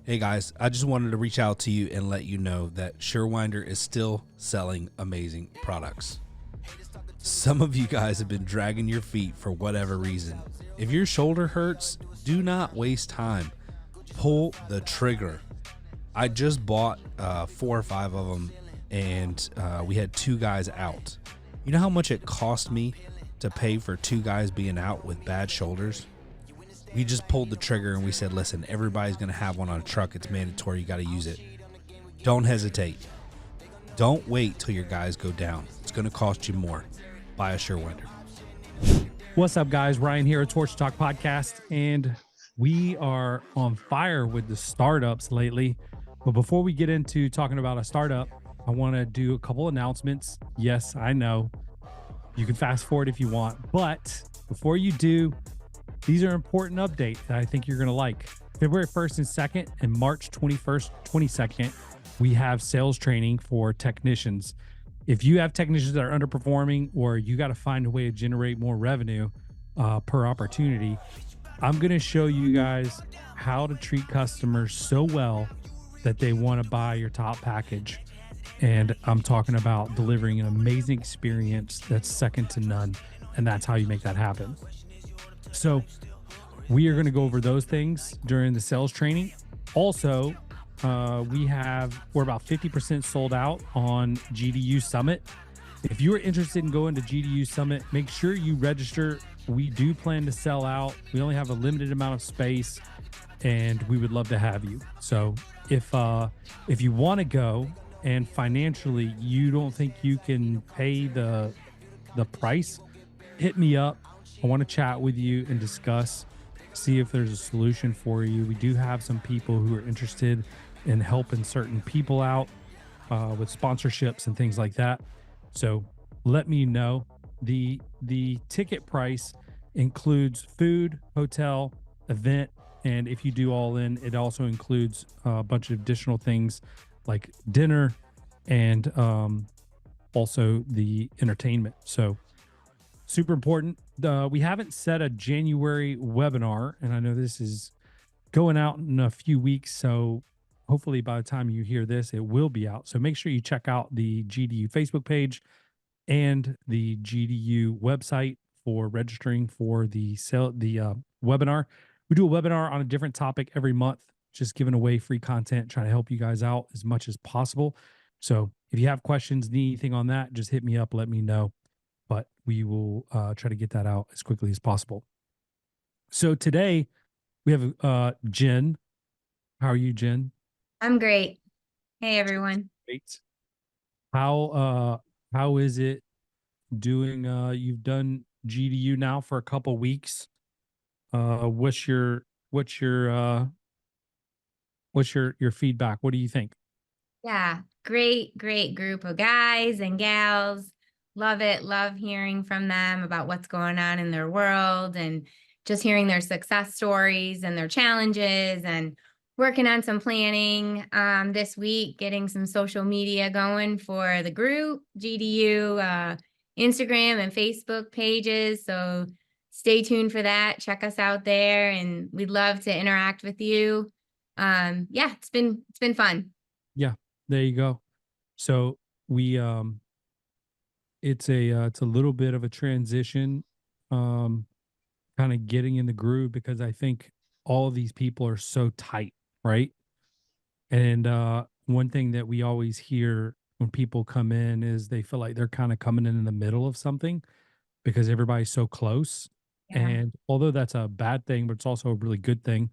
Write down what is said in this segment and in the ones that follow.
Hey guys, I just wanted to reach out to you and let you know that Surewinder is still selling amazing products. Some of you guys have been dragging your feet for whatever reason. If your shoulder hurts, do not waste time. Pull the trigger. I just bought 4 or 5 of them, and we had 2 guys out. You know how much it cost me to pay for 2 guys being out with bad shoulders? We just pulled the trigger and we said, listen, everybody's going to have one on a truck. It's mandatory. You got to use it. Don't hesitate. Don't wait till your guys go down. It's going to cost you more. Buy a Surewinder. What's up, guys? Ryan here at Torsion Talk Podcast, and we are on fire with the startups lately. But before we get into talking about a startup, I want to do a couple announcements. Yes, I know you can fast forward if you want, but before you do, these are important updates that I think you're going to like. February 1st and 2nd and March 21st, 22nd, we have sales training for technicians. If you have technicians that are underperforming or you got to find a way to generate more revenue per opportunity, I'm going to show you guys how to treat customers so well that they want to buy your top package. And I'm talking about delivering an amazing experience that's second to none. And that's how you make that happen. So we are going to go over those things during the sales training. Also, we're about 50% sold out on GDU Summit. If you are interested in going to GDU Summit, make sure you register. We do plan to sell out. We only have a limited amount of space, and we would love to have you. So if you want to go and financially you don't think you can pay the price, hit me up. I want to chat with you and discuss, see if there's a solution for you. We do have some people who are interested in helping certain people out with sponsorships and things like that. So let me know. The ticket price includes food, hotel, event, and if you do all in, it also includes a bunch of additional things like dinner and also the entertainment. So super important. We haven't set a January webinar, and I know this is going out in a few weeks, so hopefully by the time you hear this, it will be out. So make sure you check out the GDU Facebook page and the GDU website for registering for the webinar. We do a webinar on a different topic every month, just giving away free content, trying to help you guys out as much as possible. So if you have questions, need anything on that, just hit me up, let me know. But we will try to get that out as quickly as possible. So today we have Jen. How are you, Jen? I'm great. Hey, everyone. Great. How is it doing? You've done GDU now for a couple weeks. What's your feedback? What do you think? Yeah, great group of guys and gals. Love it. Love hearing from them about what's going on in their world and just hearing their success stories and their challenges, and working on some planning this week, getting some social media going for the group, GDU, Instagram and Facebook pages. So stay tuned for that. Check us out there, and we'd love to interact with you. Yeah, it's been fun. Yeah, there you go. So we it's a little bit of a transition, kind of getting in the groove, because I think all of these people are so tight, right? And one thing that we always hear when people come in is they feel like they're kind of coming in the middle of something because everybody's so close. Yeah. And although that's a bad thing, but it's also a really good thing.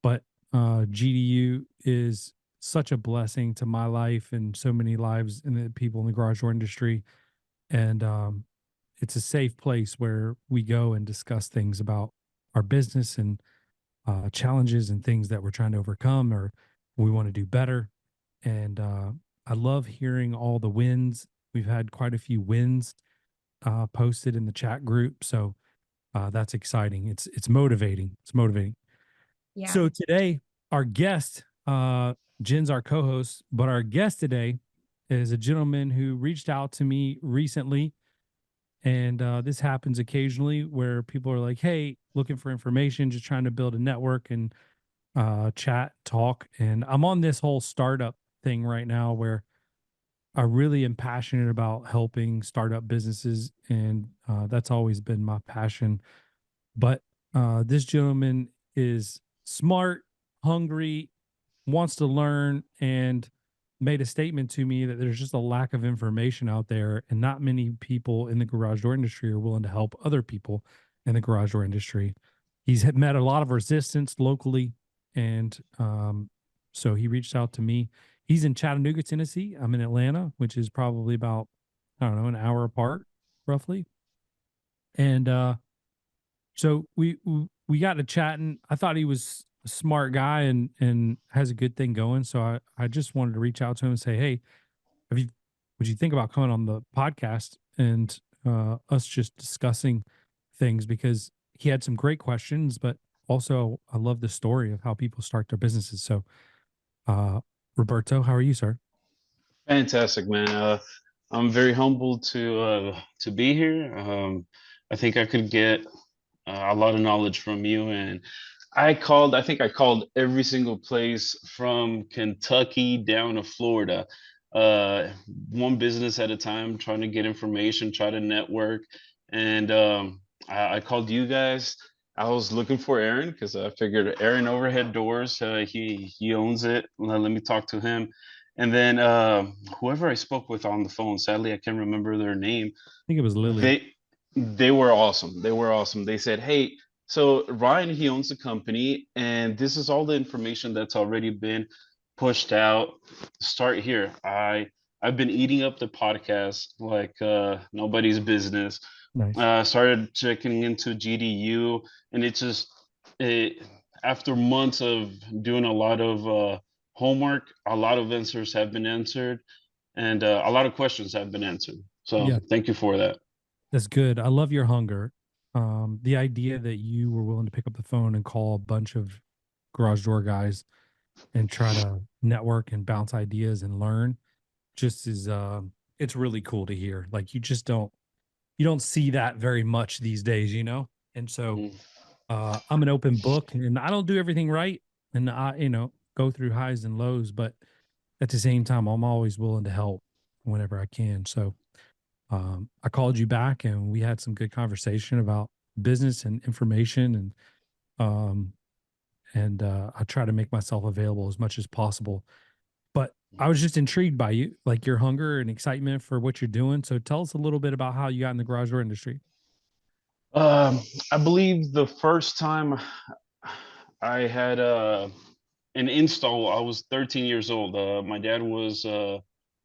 But GDU is such a blessing to my life and so many lives and the people in the garage door industry. And it's a safe place where we go and discuss things about our business and challenges and things that we're trying to overcome or we want to do better. And I love hearing all the wins. We've had quite a few wins posted in the chat group. So that's exciting. It's motivating. It's motivating. Yeah. So today, our guest, Jen's our co-host, but our guest today is a gentleman who reached out to me recently. And this happens occasionally where people are like, hey, looking for information, just trying to build a network. And chat, talk. And I'm on this whole startup thing right now where I really am passionate about helping startup businesses, and that's always been my passion. But this gentleman is smart, hungry, wants to learn, and made a statement to me that there's just a lack of information out there, and not many people in the garage door industry are willing to help other people in the garage door industry. He's had met a lot of resistance locally, and so he reached out to me. He's in Chattanooga, Tennessee. I'm in Atlanta, which is probably about, I don't know, an hour apart, roughly. And so we got to chatting. I thought he was a smart guy and has a good thing going. So I just wanted to reach out to him and say, hey, have you would you think about coming on the podcast and us just discussing things, because he had some great questions, but also I love the story of how people start their businesses. So uh Roberto, how are you, sir? Fantastic, man. I'm very humbled to be here. I think I could get a lot of knowledge from you, and I think I called every single place from Kentucky down to Florida, uh, one business at a time, trying to get information, try to network, and I called you guys. I was looking for Aaron because I figured Aaron Overhead Doors, he owns it. Let me talk to him. And then whoever I spoke with on the phone, sadly I can't remember their name. I think it was Lily. They were awesome. They were awesome. They said, "Hey, so Ryan, he owns the company, and this is all the information that's already been pushed out. Start here." I've been eating up the podcast like nobody's business. Nice. Started checking into GDU, and it after months of doing a lot of homework, a lot of answers have been answered, and a lot of questions have been answered. So Yeah, thank you for that. that's good. I love your hunger. The idea that you were willing to pick up the phone and call a bunch of garage door guys and try to network and bounce ideas and learn just is it's really cool to hear. Like you don't see that very much these days, you know? And so Mm. I'm an open book, and I don't do everything right, and I, go through highs and lows, but at the same time I'm always willing to help whenever I can. So I called you back and we had some good conversation about business and information, um I try to make myself available as much as possible. But I was just intrigued by you, like your hunger and excitement for what you're doing. So tell us a little bit about how you got in the garage door industry. Um, I believe the first time I had an install, I was 13 years old. My dad was,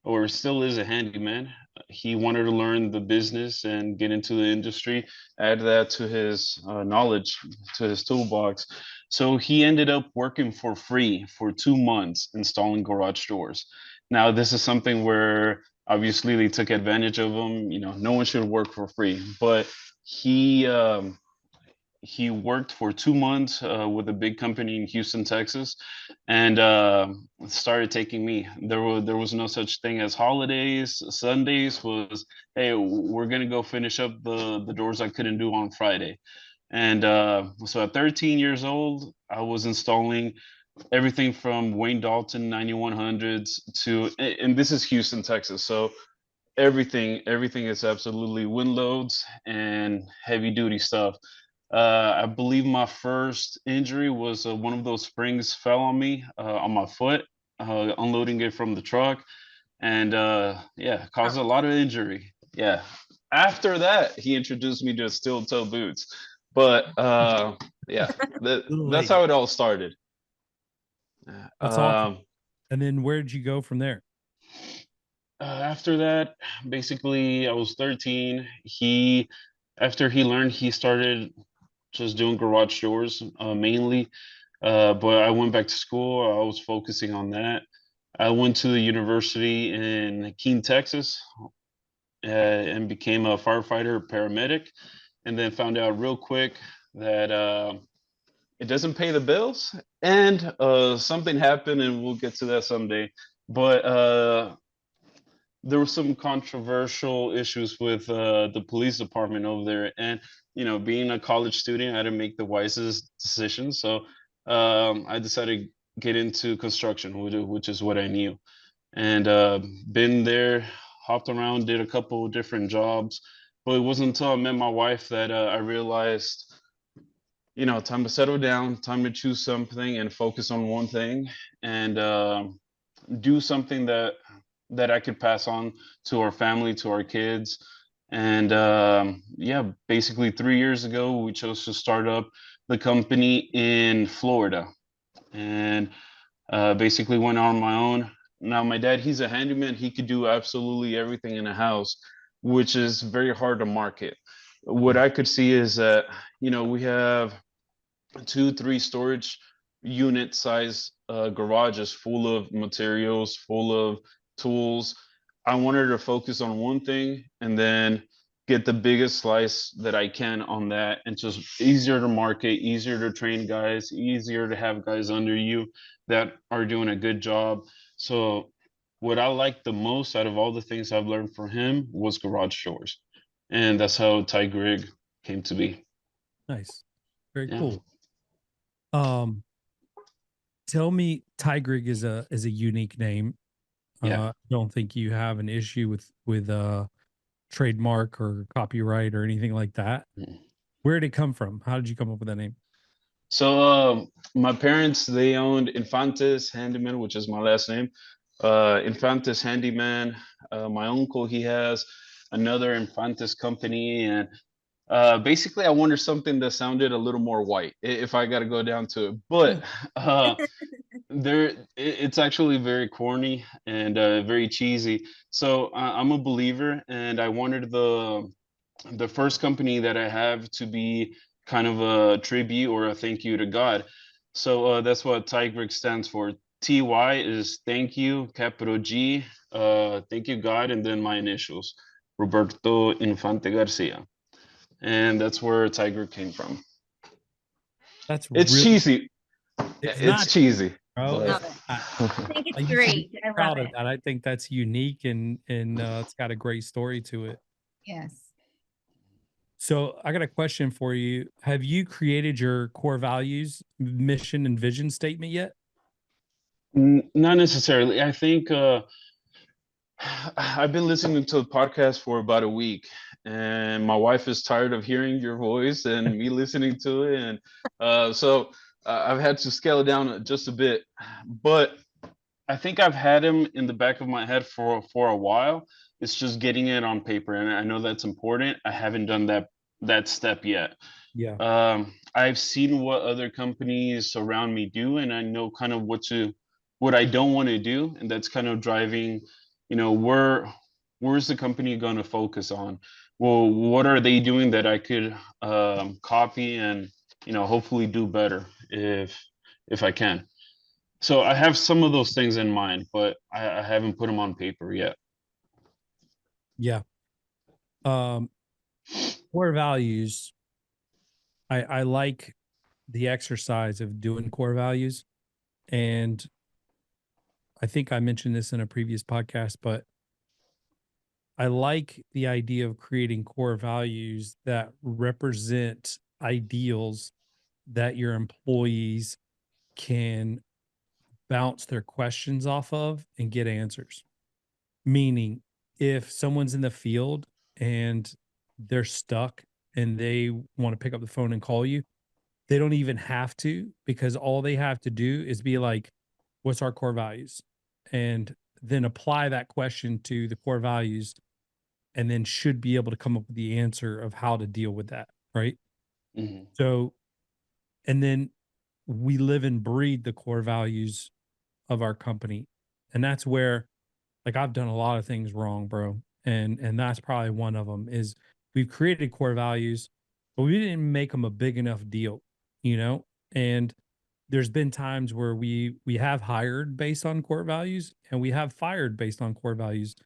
or still is, a handyman. He wanted to learn the business and get into the industry, add that to his knowledge, to his toolbox. So he ended up working for free for 2 months installing garage doors. Now, this is something where obviously they took advantage of him. You know, no one should work for free, but he he worked for 2 months with a big company in Houston, Texas, and started taking me. There was no such thing as holidays. Sundays was, hey, we're gonna go finish up the doors I couldn't do on Friday. And so at 13 years old, I was installing everything from Wayne Dalton 9100s to, and this is Houston, Texas. So everything is absolutely wind loads and heavy duty stuff. I believe my first injury was one of those springs fell on me on my foot, unloading it from the truck, and yeah, caused a lot of injury. Yeah. After that, he introduced me to steel toe boots, but yeah, Little that's late. how it all started. That's awesome. Um, And then where did you go from there? After that, basically, I was 13. After he learned, he started just doing garage doors mainly. But I went back to school. I was focusing on that. I went to the university in Keene, Texas, and became a firefighter paramedic. And then found out real quick that it doesn't pay the bills. And something happened, and we'll get to that someday. But there were some controversial issues with the police department over there, and being a college student, I had to make the wisest decision. So I decided to get into construction, which is what I knew. And been there, hopped around, did a couple of different jobs. But it wasn't until I met my wife that I realized, time to settle down, time to choose something and focus on one thing, and do something that I could pass on to our family, to our kids. And yeah, basically 3 years ago, we chose to start up the company in Florida, and basically went on my own. Now, my dad, he's a handyman. He could do absolutely everything in a house, which is very hard to market. What I could see is that, we have 2, 3 storage unit size garages full of materials, full of tools. I wanted to focus on one thing and then get the biggest slice that I can on that, and just easier to market, easier to train guys, easier to have guys under you that are doing a good job. So what I liked the most out of all the things I've learned from him was garage doors. And that's how TyGrig came to be. Nice. Very Yeah. cool. Tell me, TyGrig is a unique name. Yeah. I don't think you have an issue with trademark or copyright or anything like that. Mm. Where did it come from? How did you come up with that name? So my parents, they owned Infante's Handyman, which is my last name. Infante's Handyman. My uncle, he has another Infante's company, and basically I wanted something that sounded a little more white, if I got to go down to it. But it's actually very corny and very cheesy. So I'm a believer, and I wanted the first company that I have to be kind of a tribute or a thank you to God. So that's what TyGrig stands for. TY is thank you, capital G, thank you God, and then my initials, Roberto Infante Garcia. And that's where TyGrig came from. That's It's really, cheesy. it's It's not, cheesy. bro. But Love it. I think You it's should great. be I love proud of it. that. I think that's unique and it's got a great story to it. Yes. So I got a question for you. Have you created your core values, mission, and vision statement yet? not necessarily. I think I've been listening to the podcast for about a week, and my wife is tired of hearing your voice and me listening to it, and so I've had to scale it down just a bit. But I think I've had him in the back of my head for a while. It's just getting it on paper, and I know that's important. I haven't done that step yet. Yeah. I've seen what other companies around me do, and I know kind of what I don't want to do, and that's kind of driving, where's the company going to focus on? Well, what are they doing that I could copy and hopefully do better if I can. So I have some of those things in mind, but I haven't put them on paper yet. Yeah. Core values. I like the exercise of doing core values. And I think I mentioned this in a previous podcast, but I like the idea of creating core values that represent ideals that your employees can bounce their questions off of and get answers. Meaning, if someone's in the field and they're stuck and they want to pick up the phone and call you, they don't even have to, because all they have to do is be like, what's our core values? And then apply that question to the core values, and then should be able to come up with the answer of how to deal with that. Right. Mm-hmm. So, and then we live and breathe the core values of our company. And that's where, like, I've done a lot of things wrong, bro. And that's probably one of them. Is we've created core values, but we didn't make them a big enough deal, you know? And there's been times where we have hired based on core values and we have fired based on core values,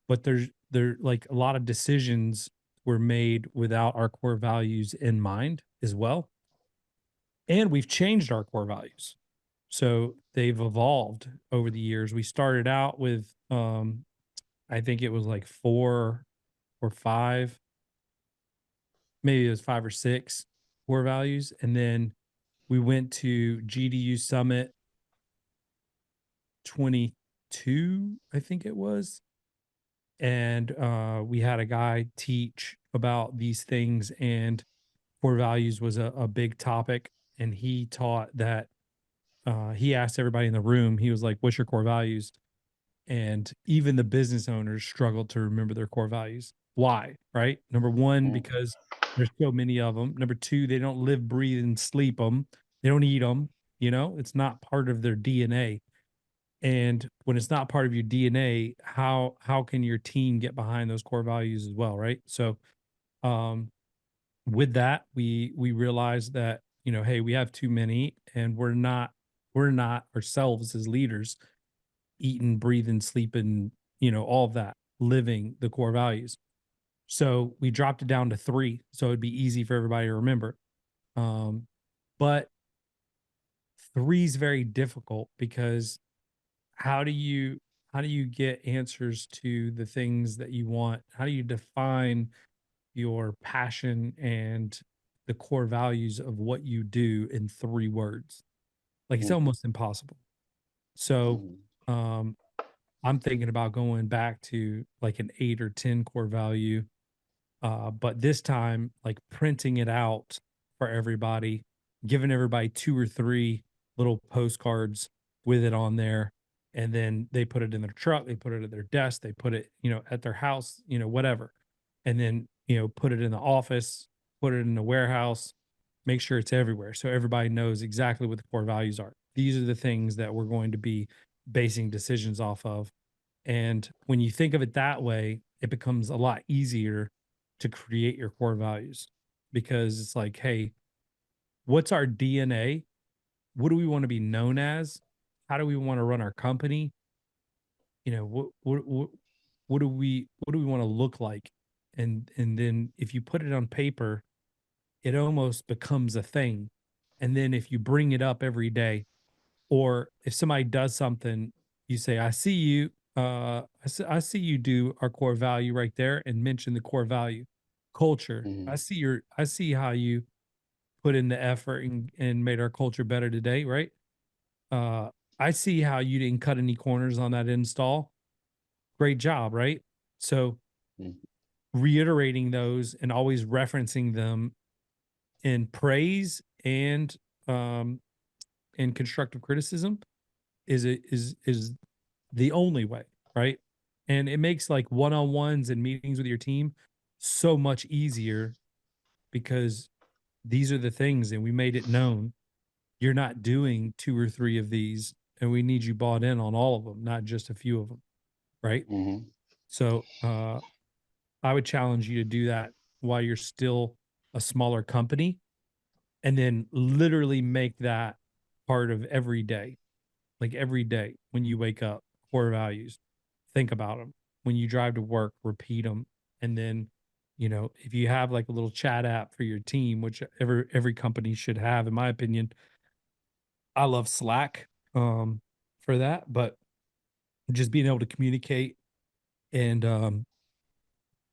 but there like a lot of decisions were made without our core values in mind as well. And we've changed our core values. So they've evolved over the years. We started out with I think it was like 4 or 5, maybe it was 5 or 6 core values. And then we went to GDU Summit 22, I think it was. And we had a guy teach about these things, and core values was a big topic. And he taught that he asked everybody in the room, he was like, "What's your core values?" And even the business owners struggled to remember their core values. Why? Right? Number one, Mm, because there's so many of them. Number two, they don't live, breathe, and sleep them. They don't eat them. You know, it's not part of their DNA. And when it's not part of your DNA, how can your team get behind those core values as well, right? So, um, with that, we realized that, you know, hey, we have too many, and we're not ourselves as leaders eating, breathing, sleeping, you know, all of that, living the core values. So we dropped it down to 3, so it'd be easy for everybody to remember. Um, but 3 is very difficult because how do you how do you get answers to the things that you want? How do you define your passion and the core values of what you do in 3 words? Like, it's mm, almost impossible. So, mm, um, I'm thinking about going back to like an 8 or 10 core value, but this time, like printing it out for everybody, giving everybody 2 or 3 little postcards with it on there. And then they put it in their truck, they put it at their desk, they put it, you know, at their house, you know, whatever. And then, you know, put it in the office, put it in the warehouse, make sure it's everywhere. So everybody knows exactly what the core values are. These are the things that we're going to be basing decisions off of. And when you think of it that way, it becomes a lot easier to create your core values, because it's like, hey, what's our DNA? What do we want to be known as? How do we want to run our company? You know, what do we want to look like? And then if you put it on paper, it almost becomes a thing. And then if you bring it up every day, or if somebody does something, you say, "I see you. I see you do our core value right there," and mention the core value, culture. mm, I see how you put in the effort and made our culture better today, right? Uh, I see how you didn't cut any corners on that install. Great job, right? So mm, reiterating those and always referencing them in praise um and constructive criticism is the only way, right? And it makes like one-on-ones and meetings with your team so much easier, because these are the things and we made it known. You're not doing 2 or 3 of these, and we need you bought in on all of them, not just a few of them, right? mm, So, I would challenge you to do that while you're still a smaller company, and then literally make that part of every day. Like every day when you wake up, core values, think about them. When you drive to work, repeat them. And then, you know, if you have like a little chat app for your team, which every company should have, in my opinion, I love Slack for that, but just being able to communicate and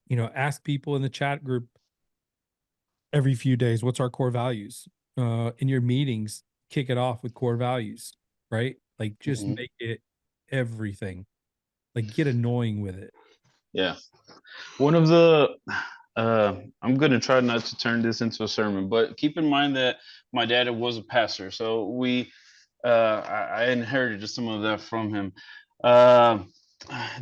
you know, ask people in the chat group every few days, what's our core values? In your meetings, kick it off with core values, right? Like just mm. make it everything. Like get annoying with it. Yeah. One of the I'm gonna try not to turn this into a sermon, but keep in mind that my dad was a pastor, so I inherited some of that from him. Uh,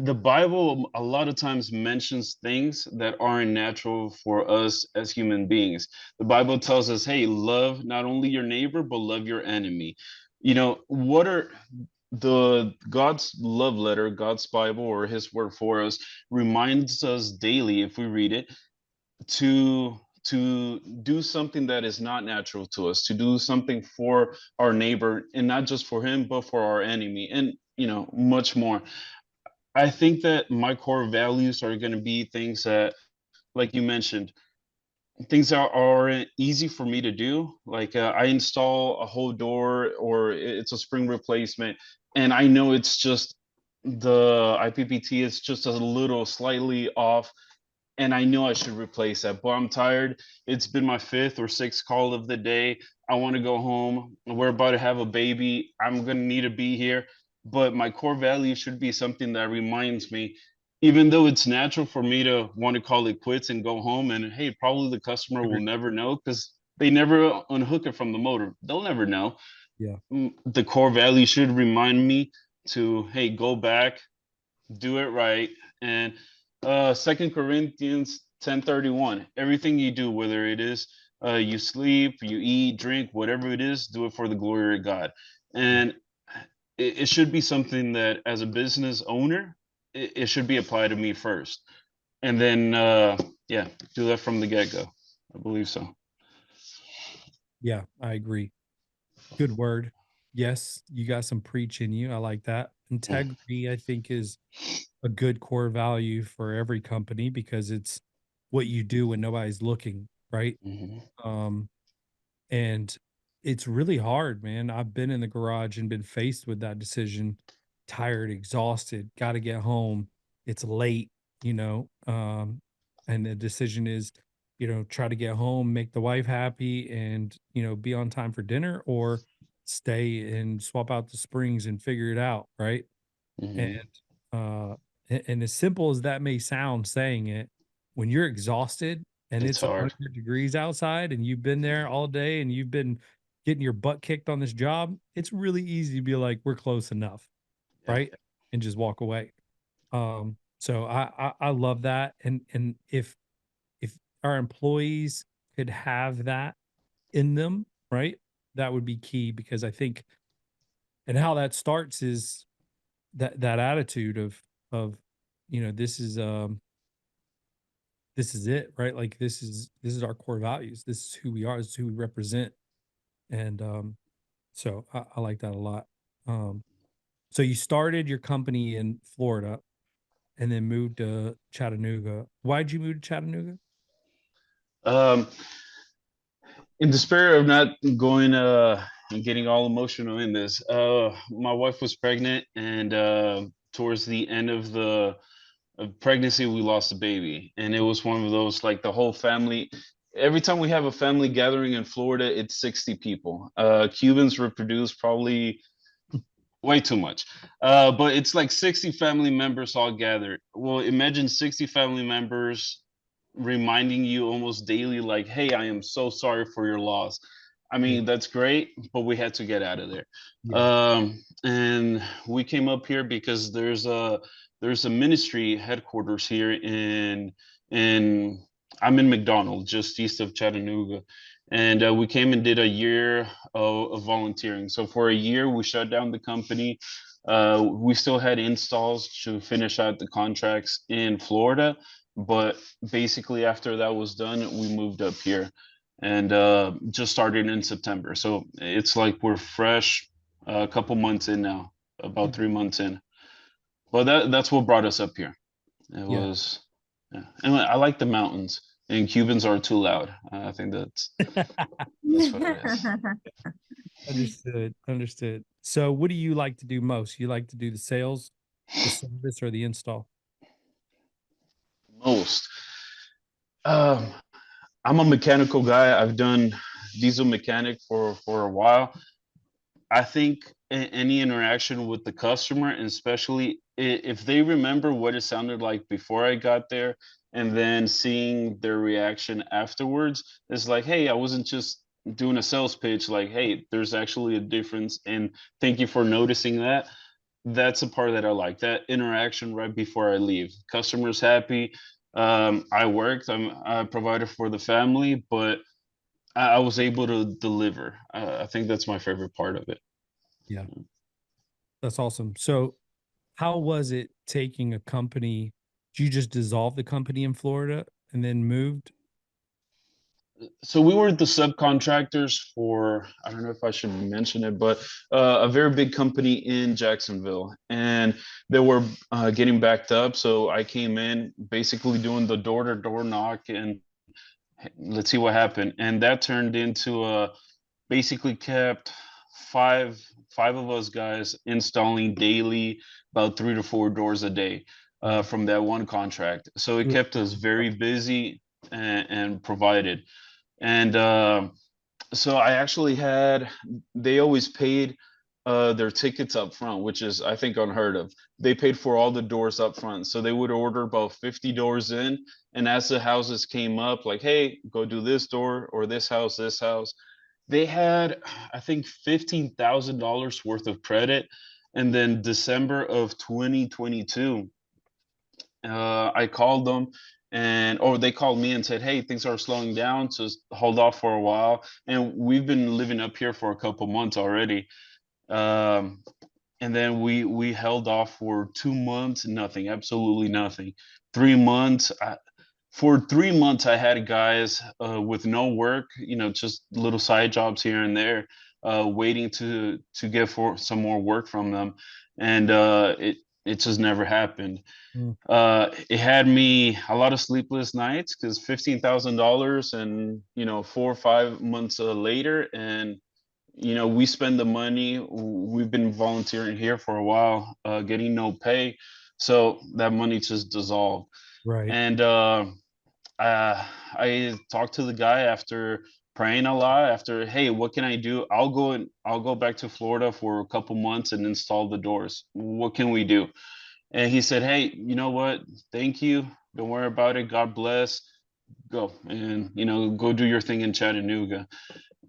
the Bible a lot of times mentions things that aren't natural for us as human beings. The Bible tells us, "Hey, love not only your neighbor but love your enemy." You know, what are the God's love letter, God's Bible, or His word for us reminds us daily, if we read it, to do something that is not natural to us, to do something for our neighbor, and not just for him but for our enemy, and you know, much more. I think that my core values are going to be things that, like you mentioned, things that are easy for me to do. Like I install a whole door, or it's a spring replacement, and I know it's just the IPPT is just a little slightly off, and I know I should replace that, but I'm tired. It's been my fifth or sixth call of the day. I want to go home. We're about to have a baby. I'm going to need to be here. But my core value should be something that reminds me, even though it's natural for me to want to call it quits and go home. And hey, probably the customer will never know because they never unhook it from the motor. They'll never know. Yeah. The core value should remind me to, hey, go back, do it right. And 2 Corinthians 10:31, everything you do, whether it is you sleep, you eat, drink, whatever it is, do it for the glory of God. And it should be something that as a business owner, it should be applied to me first. And then, yeah, do that from the get-go. I believe so. Yeah, I agree. Good word. Yes, you got some preach in you. I like that. Integrity, I think, is a good core value for every company because it's what you do when nobody's looking, right? Um, and it's really hard, man. I've been in the garage and been faced with that decision, tired, exhausted, got to get home. It's late, and the decision is, try to get home, make the wife happy and, be on time for dinner or stay and swap out the springs and figure it out, right? And uh and as simple as that may sound saying it, when you're exhausted and It's it's hard. 100 degrees outside and you've been there all day and you've been getting your butt kicked on this job, it's really easy to be like, we're close enough, Yeah. right? And just walk away. So I love that. And if our employees could have that in them, right? That would be key because I think and how that starts is that attitude of this is it, right? Like this is our core values, this is who we are, this is who we represent. And so I like that a lot. So you started your company in Florida and then moved to Chattanooga. Why'd you move to Chattanooga? Um, in the spirit of not going and getting all emotional in this, my wife was pregnant, and towards the end of the pregnancy, we lost a baby, and it was one of those, like, the whole family. Every time we have a family gathering in Florida, it's 60 people. Cubans reproduce probably way too much, but it's like 60 family members all gathered. Well, imagine 60 family members reminding you almost daily, like, hey, I am so sorry for your loss. I Yeah. mean, that's great, but we had to get out of there. Yeah. And we came up here because there's a ministry headquarters here in I'm in McDonald, just east of Chattanooga. And we came and did a year of volunteering. So for a year, we shut down the company. We still had installs to finish out the contracts in Florida, but basically after that was done, we moved up here and just started in September. So it's like we're fresh, a couple months in now, about 3 months in. But that's what brought us up here. It Yeah. was, yeah. And I like the mountains, and Cubans are too loud. I think that's what it is. Understood. So what do you like to do most? You like to do the sales, the service, or the install? Most. Um, I'm a mechanical guy. I've done diesel mechanic for a while. I think any interaction with the customer, and especially if they remember what it sounded like before I got there, and then seeing their reaction afterwards, is like, hey, I wasn't just doing a sales pitch. Like, hey, there's actually a difference, and thank you for noticing that. That's a part that I like. That interaction right before I leave. Customers happy. I worked. I provided for the family, but I was able to deliver. I think that's my favorite part of it. Yeah. That's awesome. So how was it taking a company? Did you just dissolve the company in Florida and then moved? So we were the subcontractors for, I don't know if I should mention it, but a very big company in Jacksonville, and they were getting backed up. So I came in basically doing the door-to-door knock and let's see what happened. And that turned into basically kept five of us guys installing daily about 3 to 4 doors a day from that one contract. So it kept us very busy and provided. And So I actually had, they always paid their tickets up front, which is, I think, unheard of. They paid for all the doors up front. So they would order about 50 doors in. And as the houses came up, like, hey, go do this door or this house, they had, I think, $15,000 worth of credit. And then December of 2022, I called them, or they called me and said, hey, things are slowing down, so hold off for a while. And we've been living up here for a couple months already. Um, and then we held off for 2 months, nothing, absolutely nothing. 3 months, for 3 months, I had guys with no work, just little side jobs here and there, waiting to get for some more work from them, and it just never happened. Mm. It had me a lot of sleepless nights because $15,000, and 4 or 5 months later, and we spend the money. We've been volunteering here for a while, getting no pay, so that money just dissolved. Right. And I talked to the guy after praying a lot. After, hey, what can I do? I'll go back to Florida for a couple months and install the doors. What can we do? And he said, hey, you know what? Thank you. Don't worry about it. God bless. Go and go do your thing in Chattanooga.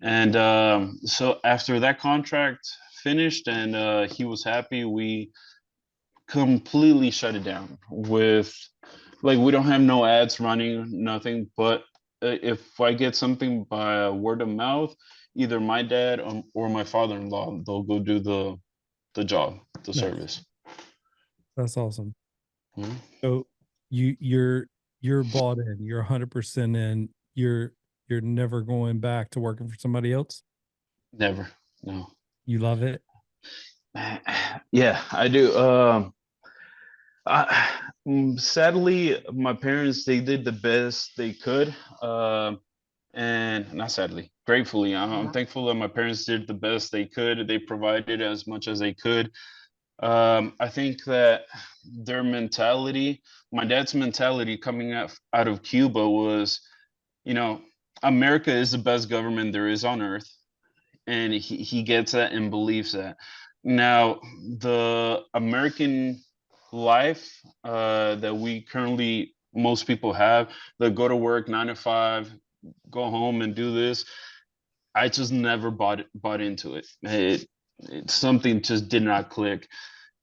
And so after that contract finished and he was happy, we completely shut it down with, like, we don't have no ads running, nothing. But if I get something by word of mouth, either my dad or my father-in-law, they'll go do the job, the Nice. service. That's awesome. Mhm. So you're bought in. You're 100% in. You're never going back to working for somebody else. Never, no. You love it. Yeah, I do. Sadly, my parents, they did the best they could. And not sadly, gratefully, I'm thankful that my parents did the best they could. They provided as much as they could. I think that their mentality, my dad's mentality coming out of Cuba was, you know, America is the best government there is on earth. And he gets that and believes that. Now, the American life that we currently, most people have, that go to work 9 to 5, go home and do this, I just never bought into it. Something just did not click.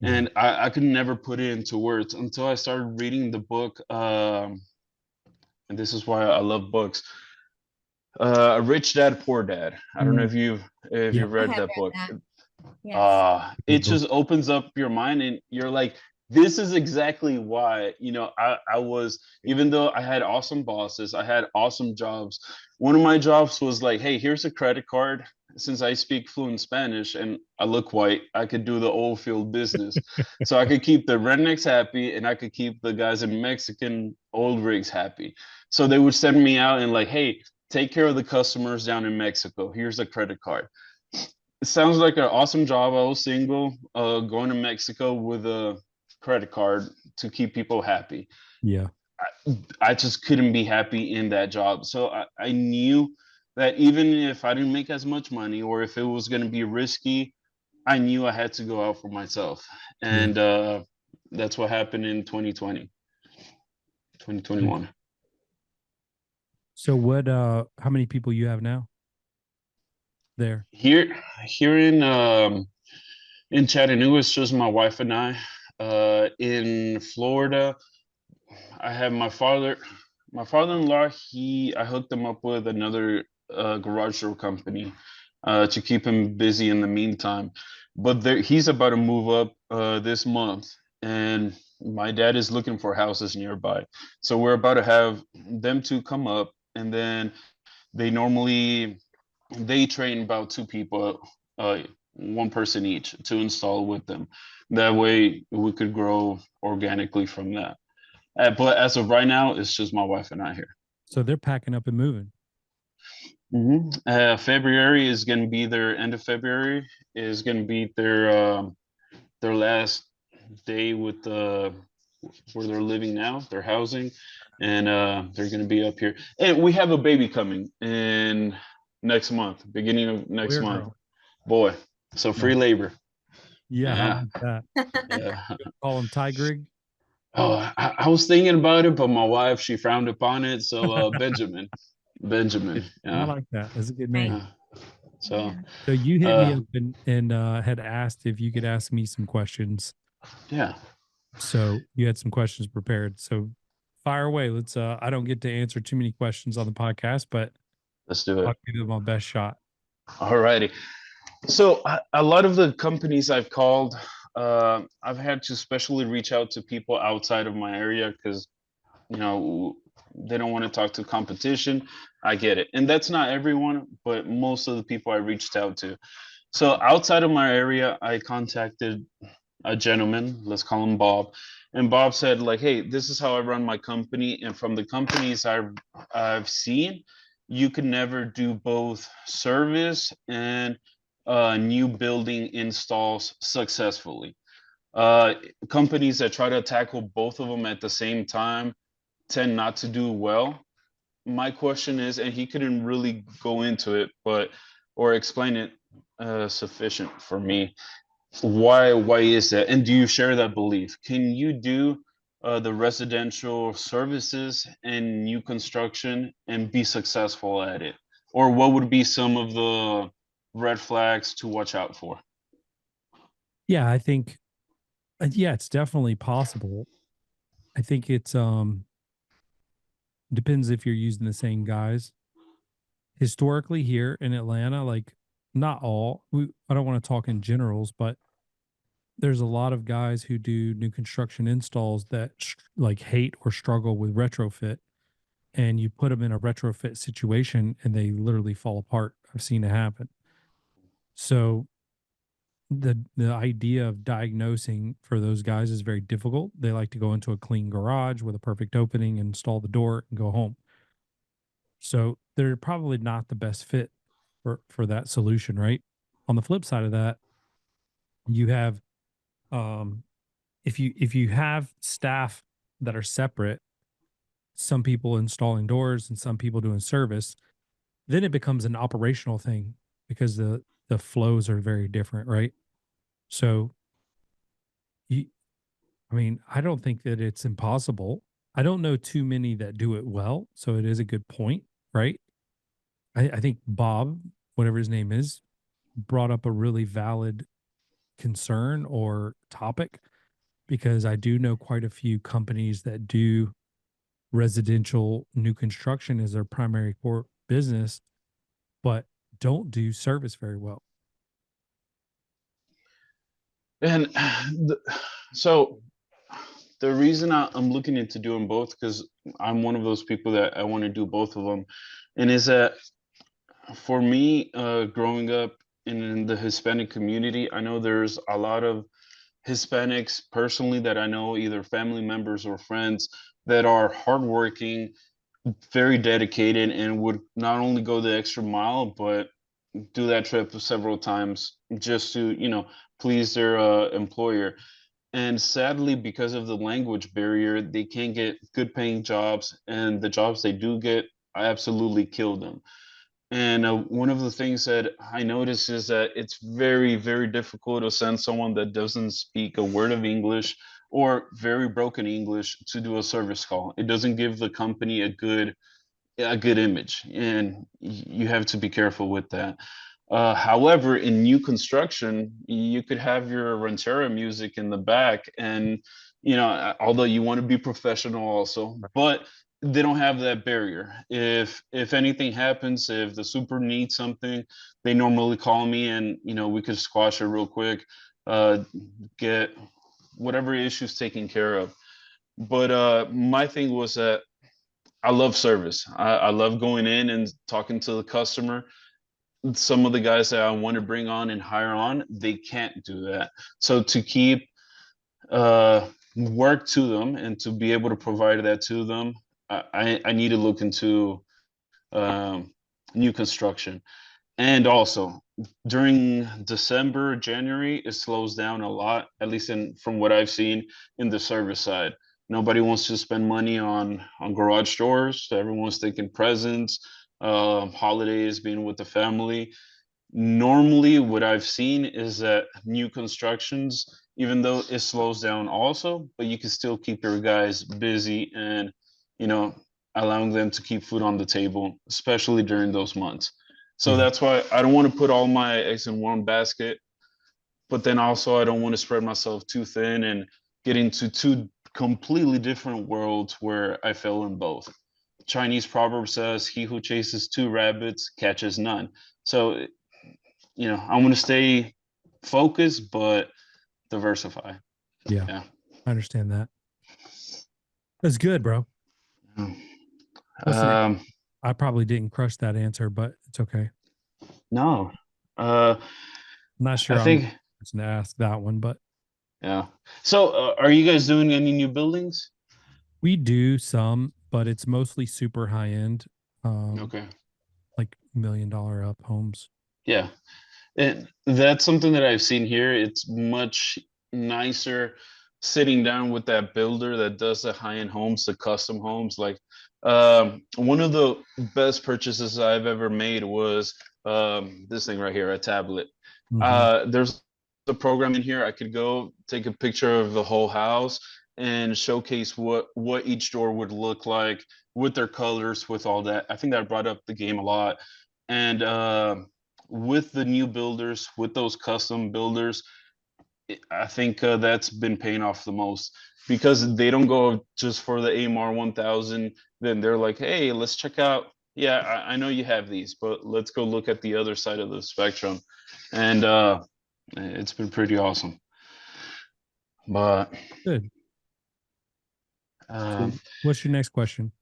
Yeah. And I could never put it into words until I started reading the book. And this is why I love books. Rich Dad, Poor Dad. I don't know if Yeah. you've read I have that read book. that. Yes. It Good book. just opens up your mind, and you're like, this is exactly why, I was, even though I had awesome bosses, I had awesome jobs. One of my jobs was like, hey, here's a credit card. Since I speak fluent Spanish and I look white, I could do the oil field business. So I could keep the rednecks happy and I could keep the guys in Mexican oil rigs happy. So they would send me out and like, hey, take care of the customers down in Mexico. Here's a credit card. It sounds like an awesome job. I was single, going to Mexico with a credit card to keep people happy. Yeah. I just couldn't be happy in that job. So I knew that even if I didn't make as much money or if it was going to be risky, I knew I had to go out for myself. Yeah. And that's what happened in 2020, 2021. So what how many people you have now there? Here in Chattanooga, it's just my wife and I. In Florida, I have my father-in-law. I hooked him up with another garage door company to keep him busy in the meantime. But he's about to move up this month, and my dad is looking for houses nearby. So we're about to have them two come up, and then they normally they train about 2 people, one person each, to install with them. That way we could grow organically from that. But as of right now, it's just my wife and I here. So they're packing up and moving. February is going to be their end of February is going to be their last day with where they're living now, their housing, and they're going to be up here. And we have a baby coming in next month, beginning of next Boy or month. girl? Boy, so free labor. Yeah, how Yeah, about that? yeah. Call him TyGrig. Oh, I was thinking about it, but my wife, she frowned upon it. So Benjamin. I Yeah, like that. That's a good Right. name. yeah. So, Yeah. So you hit me uh, up and had asked if you could ask me some questions. yeah, So you had some questions prepared. So fire away. Let's I don't get to answer too many questions on the podcast, but let's do I'll it. give it my best shot. Alrighty. So a lot of the companies I've called, I've had to specially reach out to people outside of my area because they don't want to talk to competition. I get it, and that's not everyone, but most of the people I reached out to. So outside of my area, I contacted a gentleman, let's call him Bob, and Bob said like, "Hey, this is how I run my company, and from the companies I've seen, you can never do both service and new building installs successfully. Uh, Companies that try to tackle both of them at the same time tend not to do well. My question is, and he couldn't really go into it, but or explain it sufficient for me. Why is that? And do you share that belief? Can you do the residential services and new construction and be successful at it? Or what would be some of the red flags to watch out for? Yeah, I think yeah, it's definitely possible. I think it's depends if you're using the same guys. Historically here in Atlanta, like not all, I don't want to talk in generals, but there's a lot of guys who do new construction installs that like hate or struggle with retrofit, and you put them in a retrofit situation and they literally fall apart. I've seen it happen. So the idea of diagnosing for those guys is very difficult. They like to go into a clean garage with a perfect opening, install the door, and go home. So they're probably not the best fit for that solution, right? On the flip side of that, you have um if you have staff that are separate, some people installing doors and some people doing service, then it becomes an operational thing because the flows are very different, right? So you, I mean, I don't think that it's impossible. I don't know too many that do it well, so it is a good point, right? I think Bob, whatever his name is, brought up a really valid concern or topic because I do know quite a few companies that do residential new construction as their primary core business, but don't do service very well. And so the reason I'm looking into doing both, because I'm one of those people that I want to do both of them, and is that for me, growing up in the Hispanic community, I know there's a lot of Hispanics personally that I know, either family members or friends, that are hardworking, very dedicated, and would not only go the extra mile, but do that trip several times just to, please their employer. And sadly, because of the language barrier, they can't get good paying jobs, and the jobs they do get absolutely kill them. And one of the things that I notice is that it's very, very difficult to send someone that doesn't speak a word of English or very broken English to do a service call. It doesn't give the company a good image, and you have to be careful with that. However, in new construction, you could have your Ranchera music in the back, and although you want to be professional also, but they don't have that barrier. If anything happens, if the super needs something, they normally call me, and we could squash it real quick, get whatever issues taken care of. But my thing was that I love service. I love going in and talking to the customer. Some of the guys that I want to bring on and hire on, they can't do that. So to keep work to them and to be able to provide that to them, I need to look into um, new construction. And also during December, January, it slows down a lot, at least from what I've seen in the service side. Nobody wants to spend money on garage doors. Everyone's thinking presents, holidays, being with the family. Normally, what I've seen is that new constructions, even though it slows down also, but you can still keep your guys busy and, you know, allowing them to keep food on the table, especially during those months. So Yeah. that's why I don't want to put all my eggs in one basket, but then also I don't want to spread myself too thin and get into two completely different worlds where I fail in both. Chinese proverb says, "He who chases two rabbits catches none." So, I want to stay focused, but diversify. Yeah. Yeah. I understand that. That's good, bro. What's the next? Um, I probably didn't crush that answer, but it's okay. no. Uh, I'm not I sure I'm the think, person to ask that one, but yeah. So, are you guys doing any new buildings? we do some, but it's mostly super high end, Okay. like $1 million up homes. Yeah. That's something that I've seen here. It's much nicer sitting down with that builder that does the high-end homes, the custom homes. Like, one of the best purchases I've ever made was this thing right here, a tablet. Mhm. There's a program in here. I could go take a picture of the whole house and showcase what each door would look like with their colors, with all that. I think that brought up the game a lot. And with the new builders, with those custom builders, I think that's been paying off the most because they don't go just for the AMR 1000. Then they're like, hey, let's check out. Yeah, I know you have these, but let's go look at the other side of the spectrum. And it's been pretty awesome. But Good. So um, what's your next question?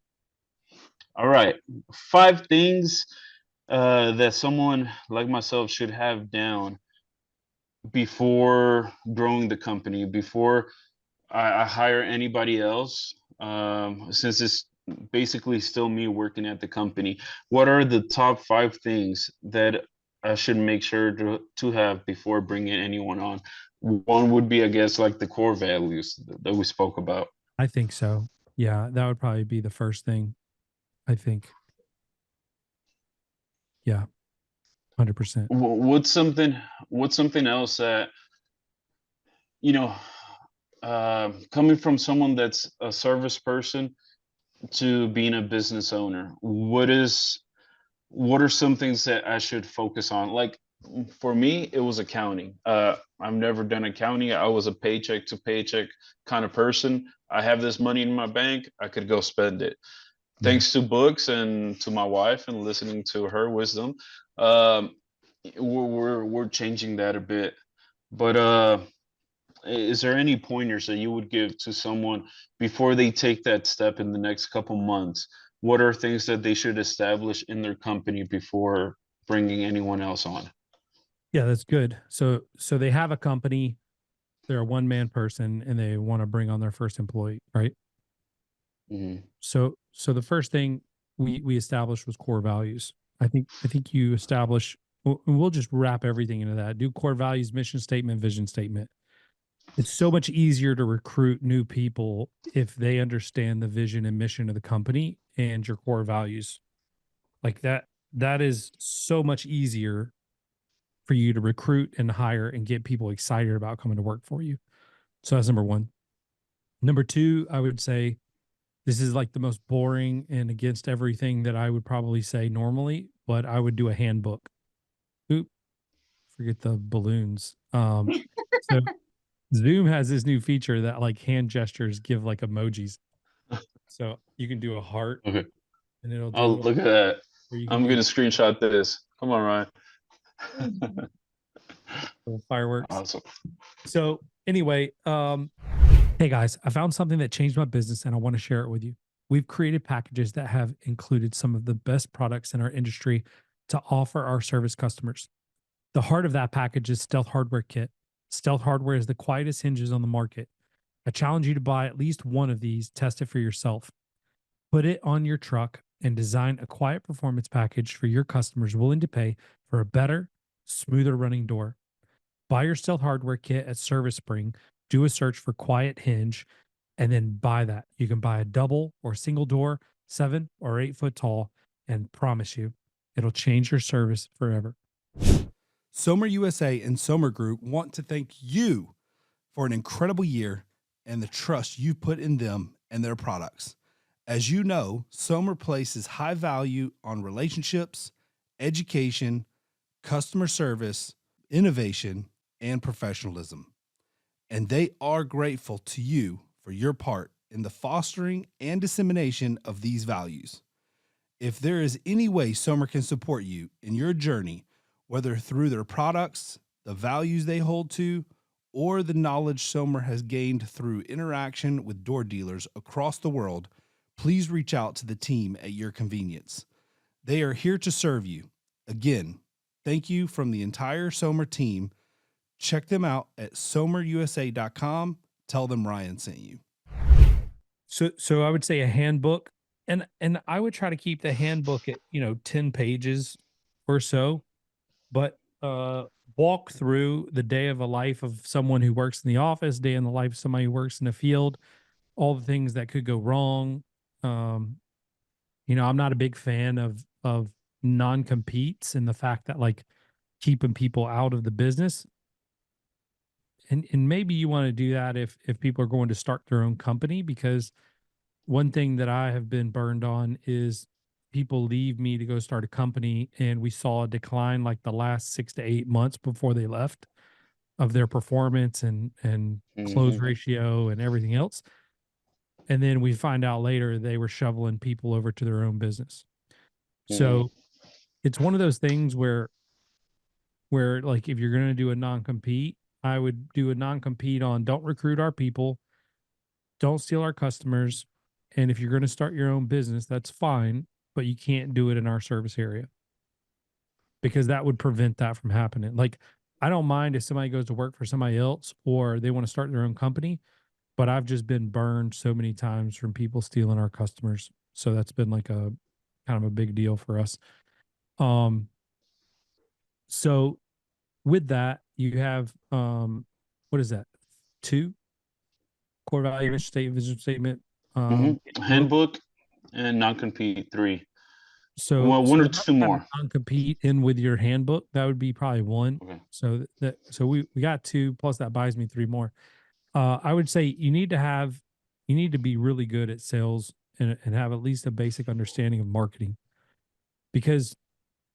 all right, 5 things that someone like myself should have down before growing the company, before I hire anybody else, since it's basically still me working at the company. What are the top 5 things that I should make sure to have before bringing anyone on? One would be, I guess, like the core values that we spoke about. I think so. Yeah, that would probably be the first thing. I think. Yeah, 100%. What's something else that you know, coming from someone that's a service person to being a business owner, what are some things that I should focus on? Like, for me, it was accounting. I've never done accounting. I was a paycheck to paycheck kind of person. I have this money in my bank. I could go spend it. Yeah. Thanks to books and to my wife and listening to her wisdom, um, we're changing that a bit. But is there any pointers that you would give to someone before they take that step in the next couple months? What are things that they should establish in their company before bringing anyone else on? Yeah, that's good. So they have a company, they're a one-man person and they want to bring on their first employee, right? Mhm. So the first thing we established was core values. I think you establish and we'll just wrap everything into that. Do core values, mission statement, vision statement. It's so much easier to recruit new people if they understand the vision and mission of the company and your core values. Like that is so much easier for you to recruit and hire and get people excited about coming to work for you. So that's number one. Number two, I would say this is like the most boring and against everything that I would probably say normally, but I would do a handbook. Oop, forget the balloons. So Zoom has this new feature that like hand gestures give like emojis. So you can do a heart Okay. and it'll do Oh, little, look at that. or you can I'm do gonna screenshot this. Come on, Ryan. little fireworks. Awesome. So anyway, hey guys, I found something that changed my business and I want to share it with you. We've created packages that have included some of the best products in our industry to offer our service customers. The heart of that package is Stealth Hardware Kit. Stealth Hardware is the quietest hinges on the market. I challenge you to buy at least one of these, test it for yourself. Put it on your truck and design a quiet performance package for your customers willing to pay for a better, smoother running door. Buy your Stealth Hardware Kit at Service Spring, do a search for quiet hinge, and then buy that. You can buy a double or single door, 7 or 8 foot tall, and promise you, it'll change your service forever. Somer USA and Somer Group want to thank you for an incredible year and the trust you put in them and their products. As you know, Somer places high value on relationships, education, customer service, innovation, and professionalism. And they are grateful to you for your part in the fostering and dissemination of these values. If there is any way Somer can support you in your journey, whether through their products, the values they hold to, or the knowledge Somer has gained through interaction with door dealers across the world, please reach out to the team at your convenience. They are here to serve you. Again, thank you from the entire Somer team. Check them out at somerusa.com. Tell them Ryan sent you. So I would say a handbook, and I would try to keep the handbook at 10 pages or so, but walk through the day of a life of someone who works in the office, day in the life of somebody who works in the field, all the things that could go wrong. I'm not a big fan of non-competes and the fact that like keeping people out of the business. And maybe you want to do that if people are going to start their own company, because one thing that I have been burned on is people leave me to go start a company, and we saw a decline like the last 6 to 8 months before they left of their performance and close ratio and everything else. And then we find out later they were shoveling people over to their own business. So it's one of those things where like if you're going to do a non-compete, I would do a non-compete on don't recruit our people, don't steal our customers. And if you're going to start your own business, that's fine, but you can't do it in our service area, because that would prevent that from happening. Like, I don't mind if somebody goes to work for somebody else or they want to start their own company, but I've just been burned so many times from people stealing our customers. So that's been like a kind of a big deal for us. So with that, you have, what is that? 2 core value, mission statement, vision statement, handbook, and non-compete 3. So Well, one or so two more. Non-compete in with your handbook, that would be probably 1. Okay. So we got 2, plus that buys me 3 more. I would say you need to be really good at sales and have at least a basic understanding of marketing, because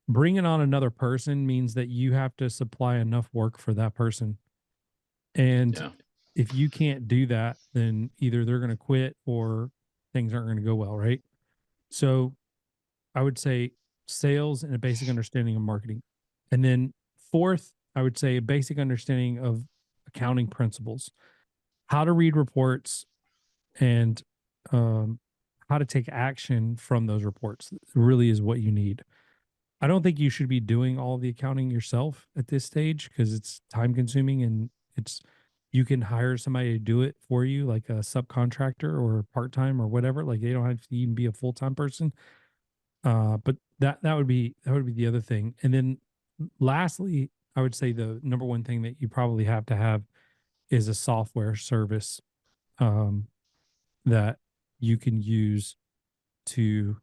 bringing on another person means that you have to supply enough work for that person. And if you can't do that, then either they're going to quit or things aren't going to go well, right? So I would say sales and a basic understanding of marketing. And then 4th, I would say a basic understanding of accounting principles, how to read reports, and how to take action from those reports really is what you need. I don't think you should be doing all the accounting yourself at this stage, because it's time consuming, and you can hire somebody to do it for you, like a subcontractor or part-time or whatever. Like, they don't have to even be a full-time person. But that would be the other thing. And then lastly, I would say the number one thing that you probably have to have is a software service that you can use to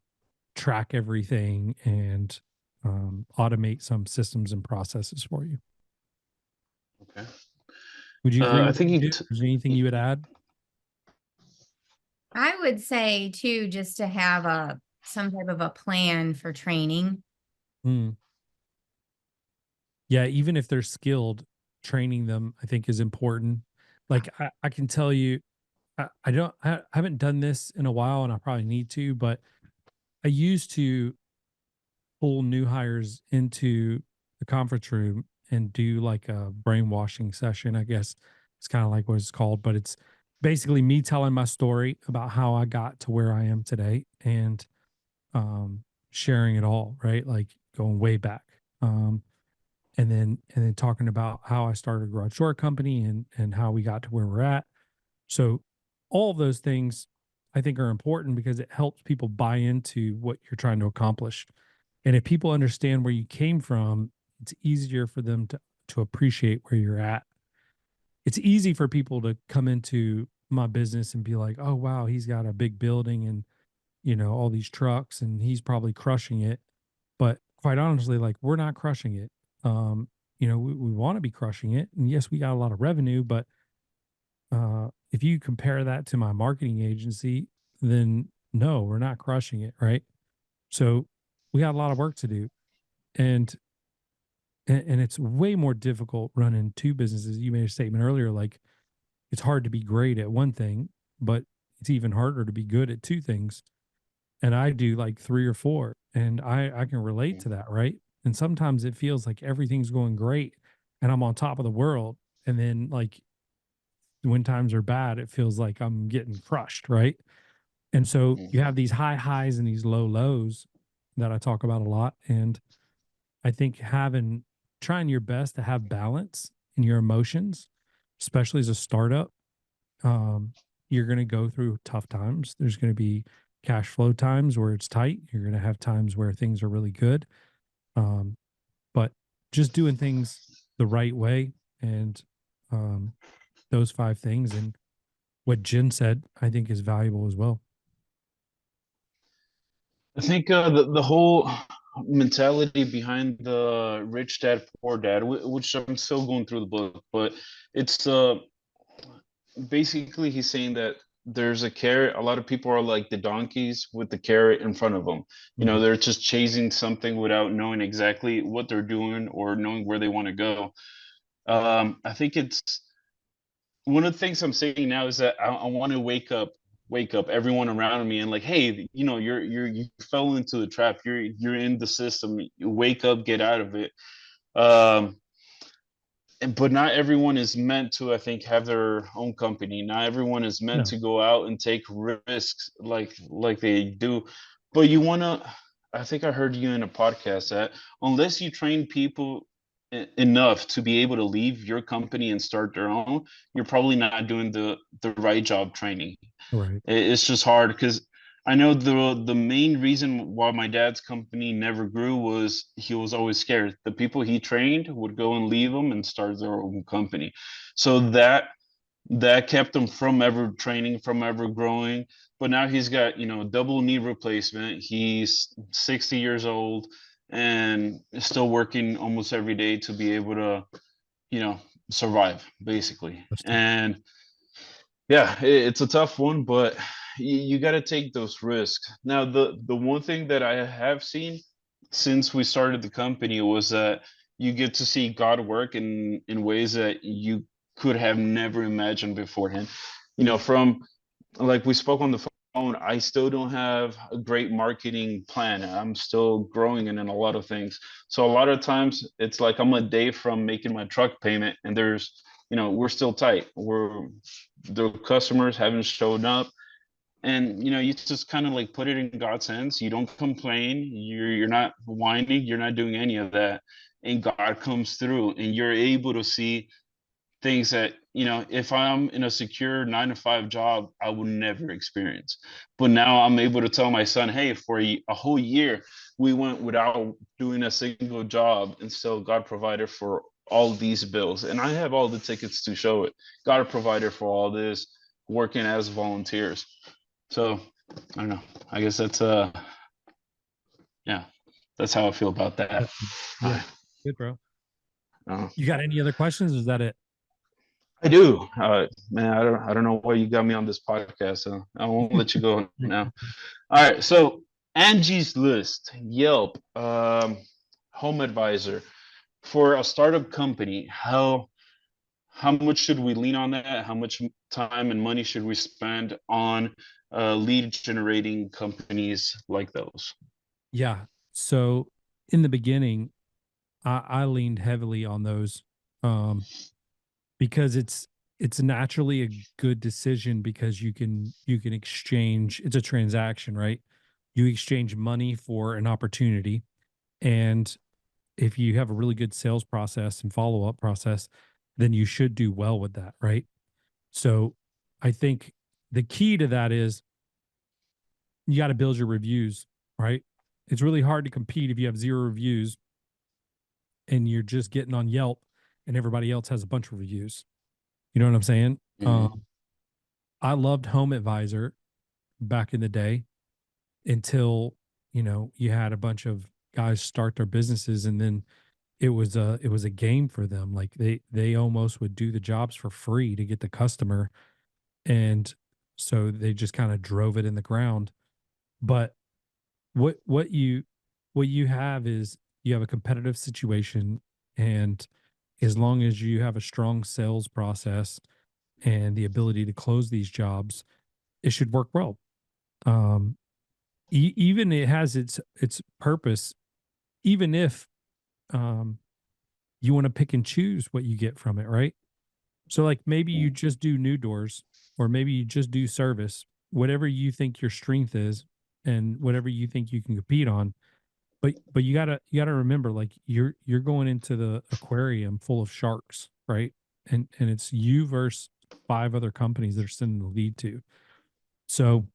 track everything and automate some systems and processes for you. Okay. Would you agree? I think is there anything you would add? I would say too, just to have some type of a plan for training. Yeah, even if they're skilled, training them, I think, is important. Like, I can tell you, I haven't done this in a while, and I probably need to, but I used to pull new hires into the conference room and do like a brainwashing session, I guess it's kind of like what it's called, but it's basically me telling my story about how I got to where I am today, and sharing it all, right? Like going way back. And then talking about how I started a garage door company and how we got to where we're at. So all of those things I think are important, because it helps people buy into what you're trying to accomplish. And if people understand where you came from, it's easier for them to appreciate where you're at. It's easy for people to come into my business and be like, oh, wow, he's got a big building and all these trucks and he's probably crushing it. But quite honestly, like we're not crushing it. We want to be crushing it. And yes, we got a lot of revenue, but if you compare that to my marketing agency, then no, we're not crushing it, right? So we got a lot of work to do. And and it's way more difficult running two businesses. You made a statement earlier, like it's hard to be great at one thing, but it's even harder to be good at two things. And I do like three or four, and I can relate to that, right? And sometimes it feels like everything's going great and I'm on top of the world. And then like when times are bad, it feels like I'm getting crushed, right? And so you have these high highs and these low lows that I talk about a lot. And I think trying your best to have balance in your emotions, especially as a startup, you're going to go through tough times. There's going to be cash flow times where it's tight. You're going to have times where things are really good. But just doing things the right way and those five things and what Jen said, I think is valuable as well. I think the whole mentality behind the rich dad poor dad, which I'm still going through the book, but it's basically he's saying that there's a carrot. A lot of people are like the donkeys with the carrot in front of them. They're just chasing something without knowing exactly what they're doing or knowing where they want to go. I think it's one of the things I'm saying now is that I want to wake up everyone around me and like, hey, you fell into the trap. You're in the system. You wake up, get out of it. But not everyone is meant to, I think, have their own company. Not everyone is meant to go out and take risks like they do. But you want to, I think I heard you in a podcast that unless you train people enough to be able to leave your company and start their own, you're probably not doing the right job training. Right. It's just hard because I know the main reason why my dad's company never grew was he was always scared. The people he trained would go and leave him and start their own company. So that kept him from ever training, from ever growing. But now he's got, double knee replacement. He's 60 years old and still working almost every day to be able to, survive basically. And yeah, it's a tough one, but you got to take those risks. Now, the one thing that I have seen since we started the company was that you get to see God work in ways that you could have never imagined beforehand. From like we spoke on the phone, I still don't have a great marketing plan. I'm still growing in a lot of things. So a lot of times it's like I'm a day from making my truck payment and we're still tight. The customers haven't shown up. And you just kind of like put it in God's hands. You don't complain. You're not whining. You're not doing any of that. And God comes through and you're able to see things that if I'm in a secure 9-to-5 job, I would never experience. But now I'm able to tell my son, hey, for a whole year we went without doing a single job and still God provided for all these bills, and I have all the tickets to show it. God provided for all this working as volunteers. So I don't know, I guess that's that's how I feel about that. Yeah, good, bro. uh, You got any other questions? Or is that it? I do. Man, I don't know why you got me on this podcast, so I won't let you go now. All right. So Angie's List, Yelp, Home Advisor. For a startup company, how much should we lean on that? How much time and money should we spend on lead generating companies like those? Yeah. So in the beginning, I leaned heavily on those because it's naturally a good decision because you can exchange, it's a transaction, right? You exchange money for an opportunity. And if you have a really good sales process and follow-up process, then you should do well with that, right? So I think the key to that is you got to build your reviews, right? It's really hard to compete if you have 0 reviews and you're just getting on Yelp and everybody else has a bunch of reviews. You know what I'm saying? Mm-hmm. I loved Home Advisor back in the day. until, you had a bunch of guys start their businesses, and then it was a game for them. Like they almost would do the jobs for free to get the customer. And so they just kind of drove it in the ground. But what you have is you have a competitive situation, and as long as you have a strong sales process and the ability to close these jobs, it should work well. Um, even it has its purpose, even if um, you want to pick and choose what you get from it, right? So, like, maybe you just do new doors, or maybe you just do service, whatever you think your strength is, and whatever you think you can compete on. But you gotta remember, like, you're going into the aquarium full of sharks, right? And it's you versus five other companies that are sending the lead to. So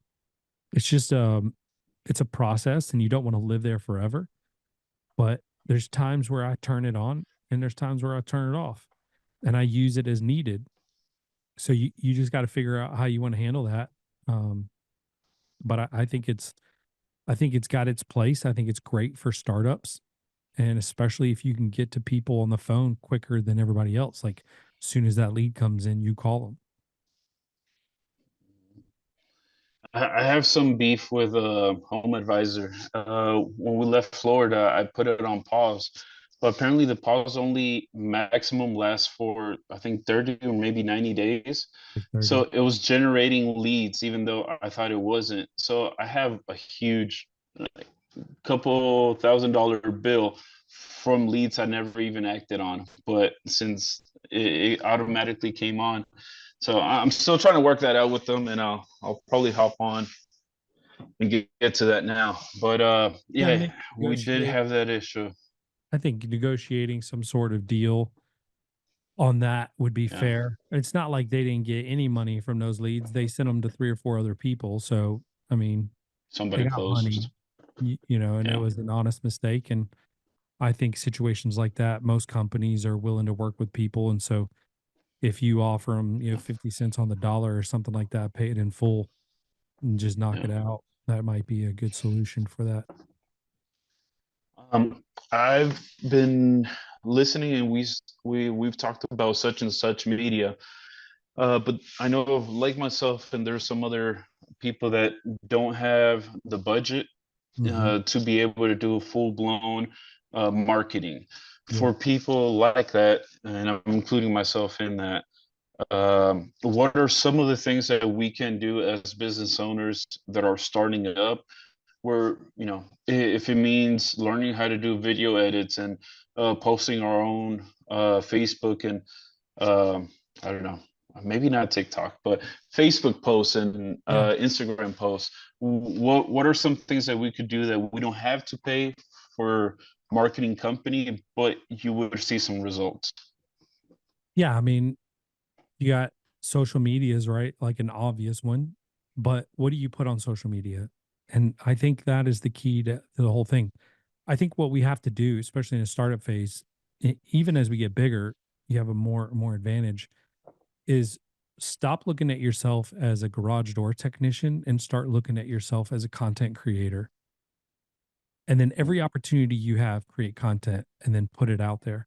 it's just it's a process, and you don't want to live there forever. But there's times where I turn it on, and there's times where I turn it off, and I use it as needed. So you just got to figure out how you want to handle that. Um, but I think it's got its place. I think it's great for startups, and especially if you can get to people on the phone quicker than everybody else. Like, as soon as that lead comes in, you call them. I have some beef with Home Advisor. When we left Florida, I put it on pause, but apparently the pause only maximum lasts for I think 30 or maybe 90 days. Like So 30. it was generating leads, even though I thought it wasn't. So I have a huge, like, couple $1,000 bill from leads I never even acted on, but since it automatically came on, so I'm still trying to work that out with them, and I'll probably hop on and get to that now. But Yeah, I yeah, think we did negotiate. have that issue. I think negotiating some sort of deal on that would be Yeah, fair. It's not like they didn't get any money from those leads. They sent them to three or four other people. So, I mean, they somebody got money, closed. and it Yeah. was an honest mistake. And I think situations like that, most companies are willing to work with people. And so if you offer them, 50 cents on the dollar or something like that, pay it in full and just knock Yeah. it out. That might be a good solution for that. I've been listening, and we've talked about such and such media. But I know, like myself, and there's some other people that don't have the budget Hmm. to be able to do full blown marketing. Yeah. For people like that, and I'm including myself in that, what are some of the things that we can do as business owners that are starting up? Where, if it means learning how to do video edits and posting our own Facebook and I don't know, maybe not TikTok, but Facebook posts and Yeah. Instagram posts. What are some things that we could do that we don't have to pay for marketing company, but you would see some results? Yeah. I mean, you got social medias, right? Like an obvious one. But what do you put on social media? And I think that is the key to the whole thing. I think what we have to do, especially in a startup phase, even as we get bigger, you have a more advantage, is stop looking at yourself as a garage door technician and start looking at yourself as a content creator. And then every opportunity you have, create content and then put it out there.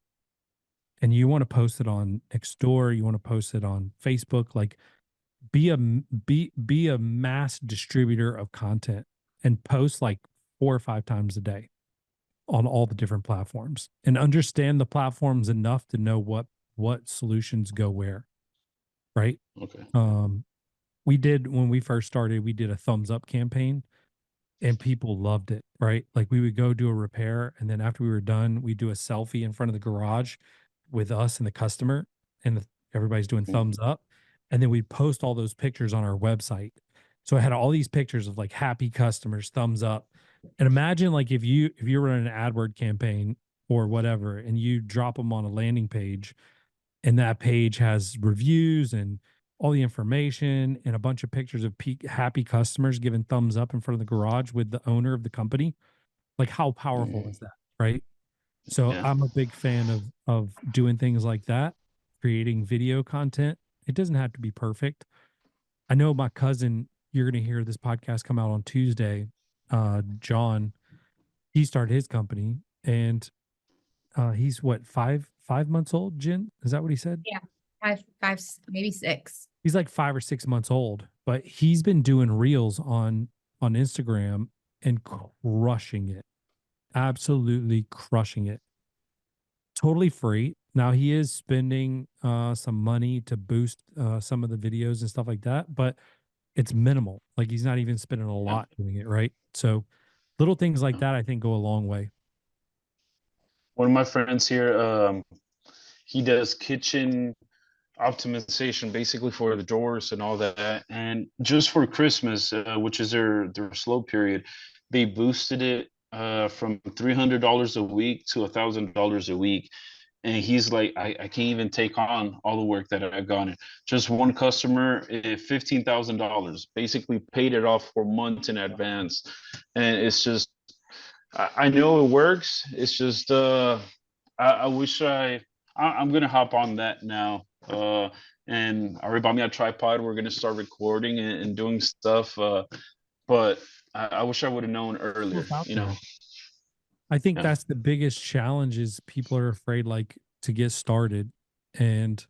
And you want to post it on Nextdoor, you want to post it on Facebook, like be a mass distributor of content and post like 4 or 5 times a day on all the different platforms, and understand the platforms enough to know what solutions go where, right? Okay. um we did, when we first started, we did a thumbs up campaign, and people loved it, right? Like, we would go do a repair, and then after we were done, we do a selfie in front of the garage with us and the customer, and everybody's doing Mhm. thumbs up, and then we'd post all those pictures on our website. So I had all these pictures of like happy customers, thumbs up. And imagine, like, if you're running an AdWord campaign or whatever, and you drop them on a landing page, and that page has reviews and all the information and a bunch of pictures of happy customers giving thumbs up in front of the garage with the owner of the company. Like, how powerful is Mhm. that, right? So Yeah. I'm a big fan of doing things like that, creating video content. It doesn't have to be perfect. I know my cousin, you're going to hear this podcast come out on Tuesday. John, he started his company, and he's what, 5 months old, Jen? Is that what he said? Yeah. Five, maybe six. He's like 5 or 6 months old, but he's been doing reels on Instagram and crushing it. Absolutely crushing it. Totally free. Now he is spending some money to boost some of the videos and stuff like that, but it's minimal. Like he's not even spending a lot doing it, right? So little things like that I think go a long way. One of my friends here, he does kitchen optimization basically for the drawers and all that. And just for Christmas, which is their slow period, they boosted it from $300 a week to $1,000 a week. And he's like, I can't even take on all the work that I've gotten. Just one customer, $15,000, basically paid it off for months in advance. And it's just, I know it works. It's just, I wish I'm gonna hop on that now. And I already bought me a tripod. We're gonna start recording and doing stuff. But I wish I would have known earlier. What's out You know. there? I think Yeah. that's the biggest challenge is people are afraid like to get started, and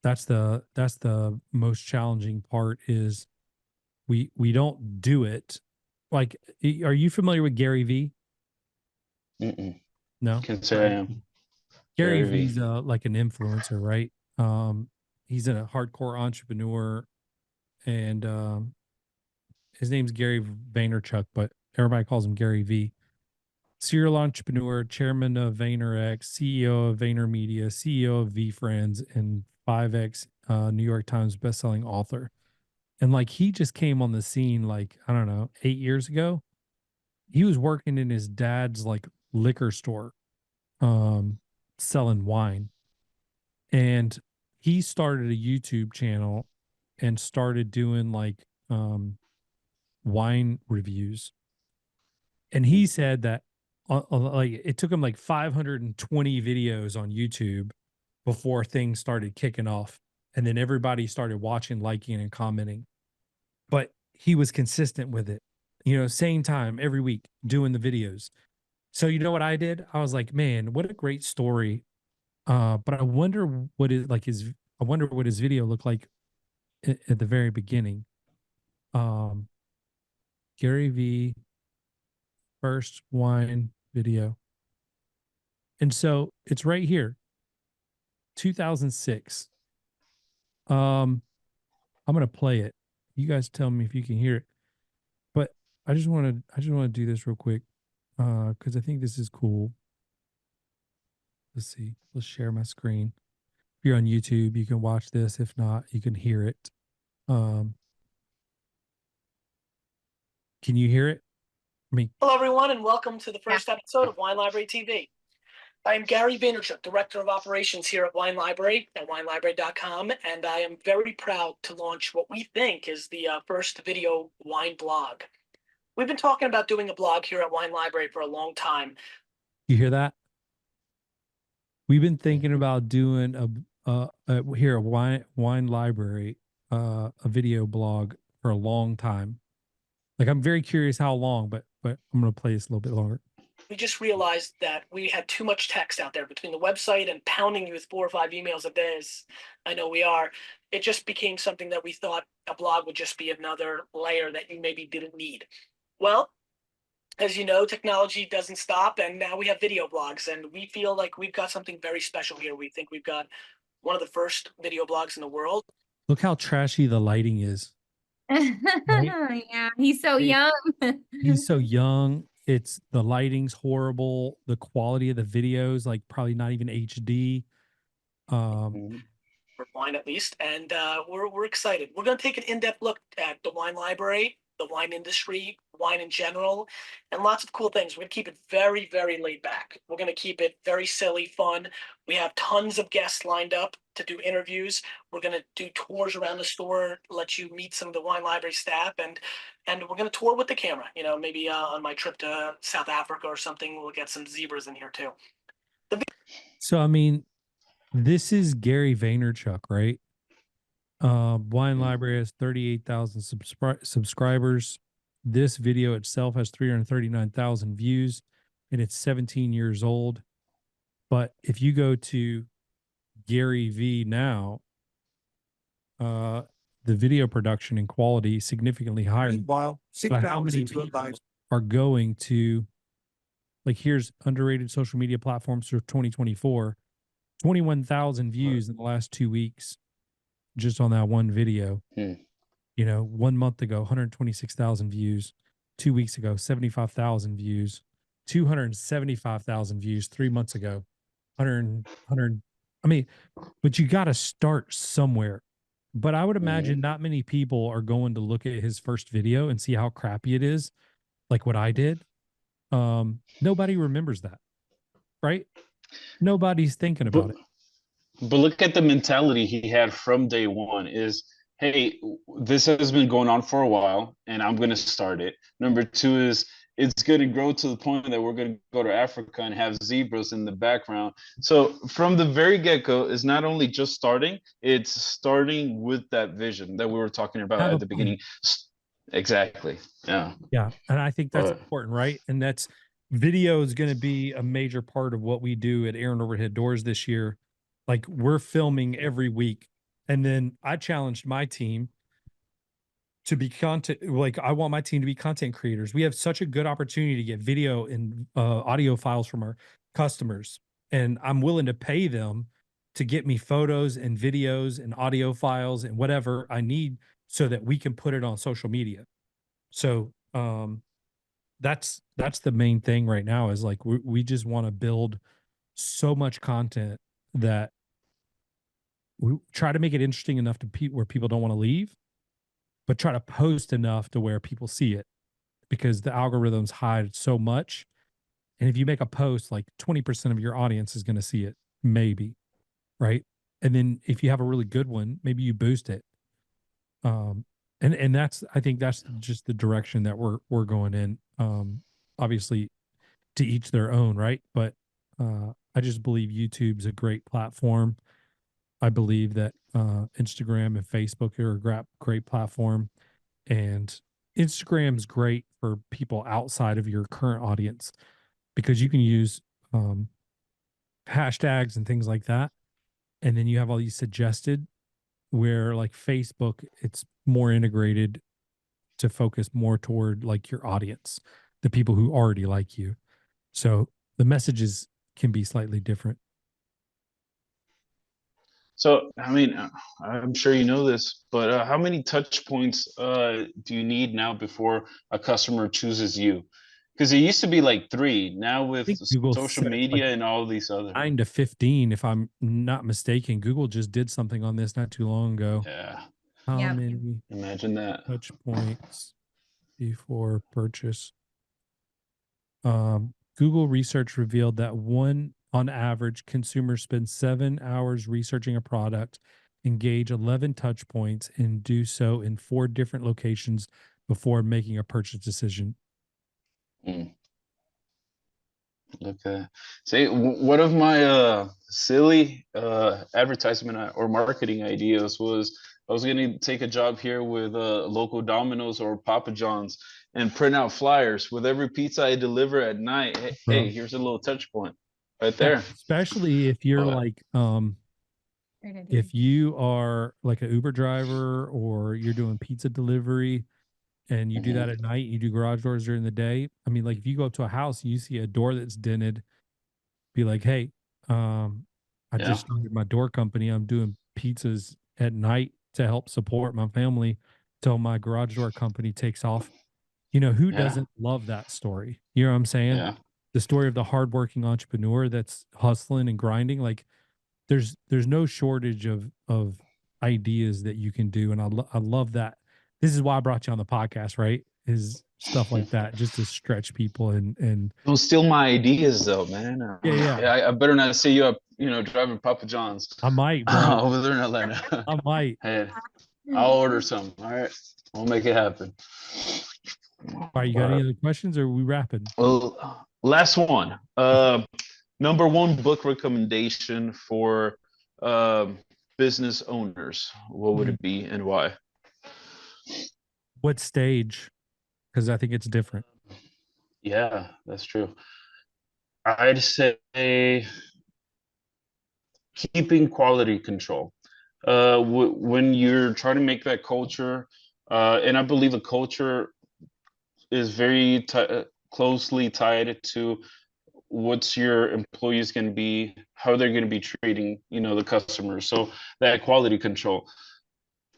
that's the most challenging part is we don't do it. Like, are you familiar with Gary V? Mm-mm. No. Can say I am. Gary Gary V. V's like an influencer, right? He's a hardcore entrepreneur, and his name's Gary Vaynerchuk, but everybody calls him Gary V. Serial entrepreneur, chairman of VaynerX, CEO of VaynerMedia, CEO of VFriends, and 5X New York Times bestselling author. And like he just came on the scene like, I don't know, 8 years ago. He was working in his dad's like liquor store, selling wine. And he started a YouTube channel and started doing like wine reviews. And he said that like it took him like 520 videos on YouTube before things started kicking off. And then everybody started watching, liking, and commenting. But he was consistent with it, same time every week doing the videos. So you know what I did? I was like, man, what a great story. But I wonder I wonder what his video looked like at the very beginning. Um, Gary V first wine video. And so it's right here, 2006. I'm going to play it. You guys tell me if you can hear it. But I just want to do this real quick cuz I think this is cool. Let's see. Let's share my screen. If you're on YouTube, you can watch this. If not, you can hear it. Can you hear it? Hello, everyone, and welcome to the first episode of Wine Library TV. I am Gary Vaynerchuk, Director of Operations here at Wine Library at winelibrary.com, and I am very proud to launch what we think is the first video wine blog. We've been talking about doing a blog here at Wine Library for a long time. You hear that? We've been thinking about doing here at Wine Library a video blog for a long time. Like I'm very curious how long, but I'm going to play this a little bit longer. We just realized that we had too much text out there between the website and pounding you with 4 or 5 emails a day. I know we are. It just became something that we thought a blog would just be another layer that you maybe didn't need. Well, as you know, technology doesn't stop, and now we have video blogs, and we feel like we've got something very special here. We think we've got one of the first video blogs in the world. Look how trashy the lighting is. Right? Yeah, he's so young. He's so young. The lighting's horrible. The quality of the videos, like probably not even HD. For wine at least, and we're excited. We're going to take an in-depth look at the wine library, the wine industry, wine in general, and lots of cool things. We're going to keep it very, very laid back. We're going to keep it very silly, fun. We have tons of guests lined up to do interviews. We're going to do tours around the store, let you meet some of the wine library staff, and we're going to tour with the camera. Maybe on my trip to South Africa or something, we'll get some zebras in here too. So, I mean, this is Gary Vaynerchuk, right? Wine Library has 38,000 subscribers. This video itself has 339,000 views and it's 17 years old. But if you go to Gary V now, the video production and quality is significantly higher. Meanwhile, But how many people are going to, like, here's underrated social media platforms for 2024, 21,000 views in the last 2 weeks just on that one video. You know, 1 month ago, 126,000 views. 2 weeks ago, 75,000 views. 275,000 views 3 months ago. 100. I mean, but you got to start somewhere. But I would imagine not many people are going to look at his first video and see how crappy it is, like what I did. Nobody remembers that, right? Nobody's thinking about it. But look at the mentality he had from day one is, hey, this has been going on for a while and I'm going to start it. Number two is it's going to grow to the point that we're going to go to Africa and have zebras in the background. So from the very get-go, it's not only just starting, it's starting with that vision that we were talking about at the beginning. Exactly. Yeah. Yeah. And I think that's important, right? And that's video is going to be a major part of what we do at Aaron Overhead Doors this year. Like, we're filming every week. And then I challenged my team to be content. Like, I want my team to be content creators. We have such a good opportunity to get video and audio files from our customers. And I'm willing to pay them to get me photos and videos and audio files and whatever I need so that we can put it on social media. So that's the main thing right now is like, we just want to build so much content that we try to make it interesting enough to where people don't want to leave, but try to post enough to where people see it, because the algorithms hide so much. And if you make a post, like 20% of your audience is going to see it, maybe. Right. And then if you have a really good one, maybe you boost it. And that's, I think that's just the direction that we're going in. Obviously to each their own. Right. But, I just believe YouTube's a great platform. I believe that Instagram and Facebook are a great platform, and Instagram's great for people outside of your current audience because you can use hashtags and things like that. And then you have all these suggested, where like Facebook, it's more integrated to focus more toward like your audience, the people who already like you. So the messages can be slightly different. So, I mean, I'm sure you know this, but how many touch points do you need now before a customer chooses you? Because it used to be like 3. Now with social media and all these other 9 to 15, if I'm not mistaken. Google just did something on this not too long ago. Yeah. How many? Imagine that. Touch points before purchase. Google research revealed that on average, consumers spend 7 hours researching a product, engage 11 touch points, and do so in 4 different locations before making a purchase decision. Okay. See, one of my silly advertisement or marketing ideas was I was going to take a job here with local Domino's or Papa John's and print out flyers with every pizza I deliver at night. Hey, here's a little touch point right there. Yeah, especially if you're like, if you are like an Uber driver or you're doing pizza delivery and you do that at night, you do garage doors during the day. I mean, like if you go up to a house and you see a door that's dented, be like, hey, I just started my door company. I'm doing pizzas at night to help support my family till my garage door company takes off. You know, who doesn't love that story? You know what I'm saying? Yeah. The story of the hardworking entrepreneur that's hustling and grinding. Like there's no shortage of ideas that you can do. And I love that. This is why I brought you on the podcast, right? Is stuff like that, just to stretch people and don't steal my ideas though, man. I better not see you up, driving Papa John's. I might, bro. Over there in Atlanta. I might. Hey, I'll order some. All right. We'll make it happen. All right, you got any other questions or are we wrapping? Well, last one. Number 1 book recommendation for business owners. What would it be and why? What stage? Because I think it's different. Yeah, that's true. I'd say keeping quality control. When you're trying to make that culture, and I believe a culture is very closely tied to what's your employees going to be, how they're going to be treating, the customers. So that quality control.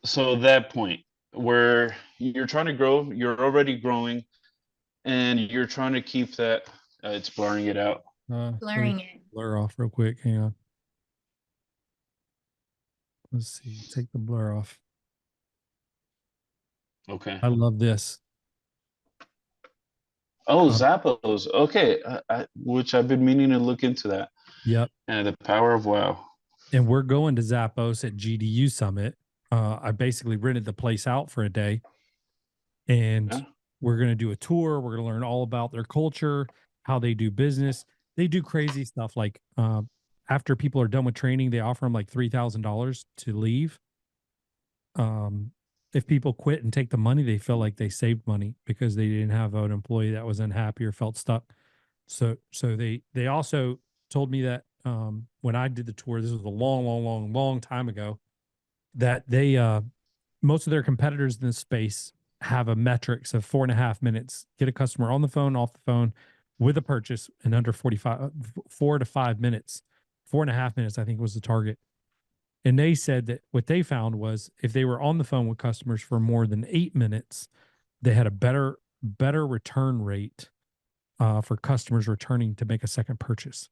So that point where you're trying to grow, you're already growing, and you're trying to keep that. It's blurring it out. Let me Blurring it. blur off real quick. Hang on. Let's see. Take the blur off. Okay. I love this. Oh, Zappos. Okay, which I've been meaning to look into that. Yep. And the power of wow. And we're going to Zappos at GDU Summit. I basically rented the place out for a day, and Yeah. we're going to do a tour. We're going to learn all about their culture, how they do business. They do crazy stuff. Like after people are done with training, they offer them like $3,000 to leave. If people quit and take the money, they feel like they saved money because they didn't have an employee that was unhappy or felt stuck. So they also told me that when I did the tour, this was a long time ago, that they most of their competitors in this space have a metrics of 4.5 minutes, get a customer on the phone, off the phone with a purchase in under 4 to 5 minutes. 4.5 minutes, I think, was the target. And they said that what they found was if they were on the phone with customers for more than 8 minutes, they had a better return rate for customers returning to make a second purchase.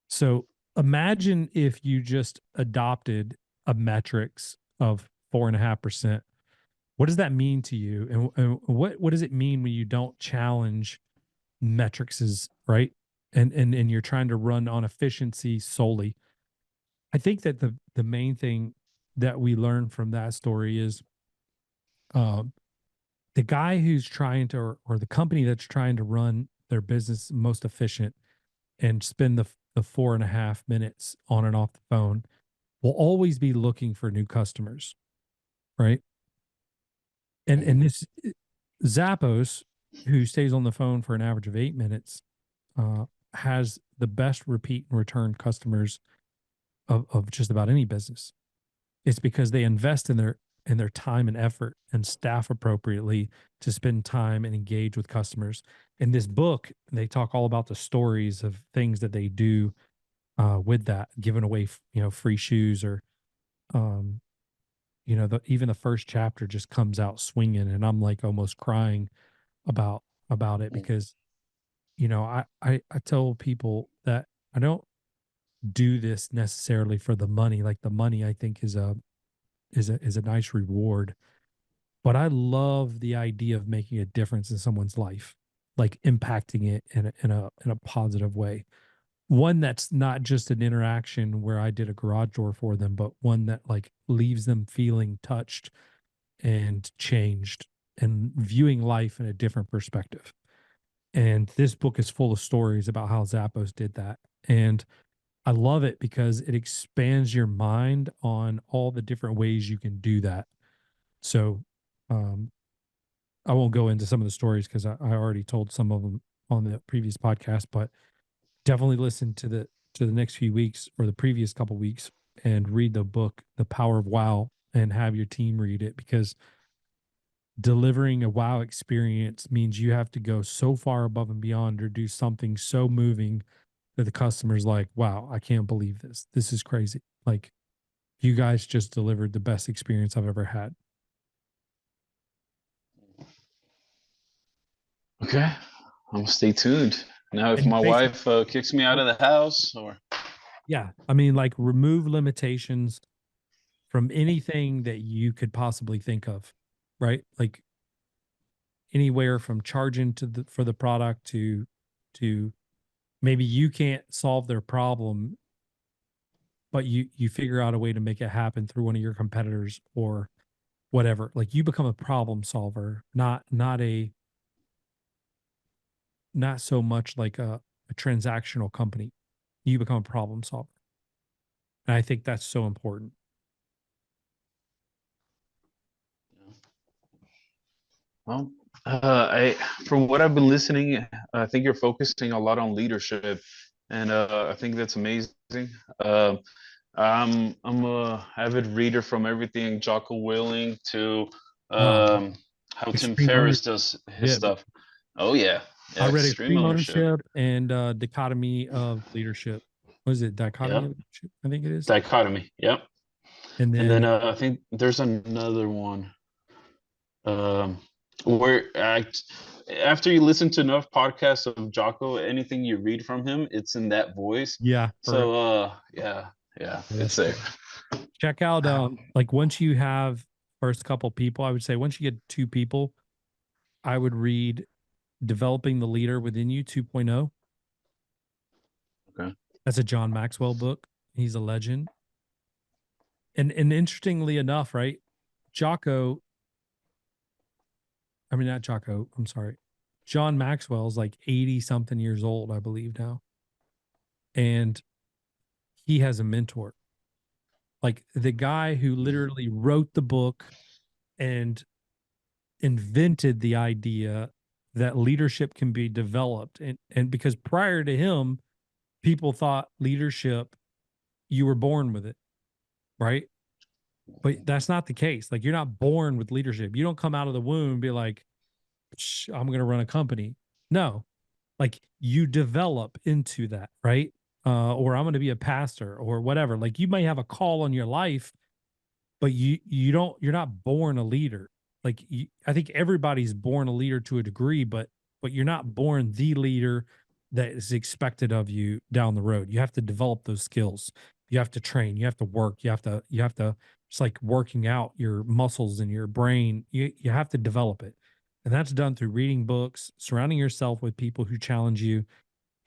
So imagine if you just adopted a metrics of 4.5%. What does that mean to you? And what does it mean when you don't challenge metrics, right? And you're trying to run on efficiency solely. I think that the main thing that we learn from that story is the guy who's trying to, or the company that's trying to run their business most efficient and spend the 4.5 minutes on and off the phone will always be looking for new customers, right? And this Zappos, who stays on the phone for an average of 8 minutes, has the best repeat and return customers of just about any business. It's because they invest in their time and effort and staff appropriately to spend time and engage with customers. In this book, they talk all about the stories of things that they do with that, giving away free shoes, or even the first chapter just comes out swinging, and I'm like almost crying about it because I tell people that I don't do this necessarily for the money. Like the money, I think is a nice reward, but I love the idea of making a difference in someone's life, like impacting it in a positive way. One that's not just an interaction where I did a garage door for them, but one that like leaves them feeling touched and changed and viewing life in a different perspective. And this book is full of stories about how Zappos did that. And I love it because it expands your mind on all the different ways you can do that. So I won't go into some of the stories because I already told some of them on the previous podcast, but definitely listen to the next few weeks or the previous couple weeks and read the book, The Power of Wow, and have your team read it, because delivering a wow experience means you have to go so far above and beyond or do something so moving that the customer's like, wow, I can't believe this. This is crazy. Like, you guys just delivered the best experience I've ever had. Okay, I'm gonna stay tuned. Now, if And my basically, wife kicks me out of the house, or yeah, I mean, like, remove limitations from anything that you could possibly think of, right? Like anywhere from charging for the product to maybe you can't solve their problem, but you figure out a way to make it happen through one of your competitors or whatever. Like, you become a problem solver, not so much like a transactional company. You become a problem solver. And I think that's so important. well, I, from what I've been listening, I think you're focusing a lot on leadership, and I think that's amazing. Um, I'm a avid reader from everything Jocko Willing to Wow. um, how Tim Extreme Ferriss ownership. does his Yeah. stuff. Oh yeah, I yeah, read extreme Extreme ownership. Ownership and Dichotomy of Leadership. What is it? Dichotomy Yeah, of Leadership, I think it is. dichotomy. Yep. And And then then I think there's another one um, where after you listen to enough podcasts of Jocko, anything you read from him, it's in that voice. yeah, for So yeah, yeah, yeah, it's that's there. true. Check out like once you have first couple people, I would say once you get two people, I would read Developing the Leader Within You 2.0. Okay. That's a John Maxwell book. He's a legend. And interestingly enough, right? Jocko, I mean not Jocko, I'm sorry. John Maxwell's like 80 something years old, I believe now. And he has a mentor. Like the guy who literally wrote the book and invented the idea that leadership can be developed. And because prior to him, people thought leadership, you were born with it, right? But that's not the case. Like you're not born with leadership. You don't come out of the womb and be like, I'm going to run a company. No, like you develop into that, right? Or I'm going to be a pastor or whatever. Like you may have a call on your life, but you're not born a leader. Like I think everybody's born a leader to a degree, but you're not born the leader that is expected of you down the road. You have to develop those skills. You have to train. You have to work. You have to. It's like working out your muscles and your brain. You have to develop it, and that's done through reading books, surrounding yourself with people who challenge you,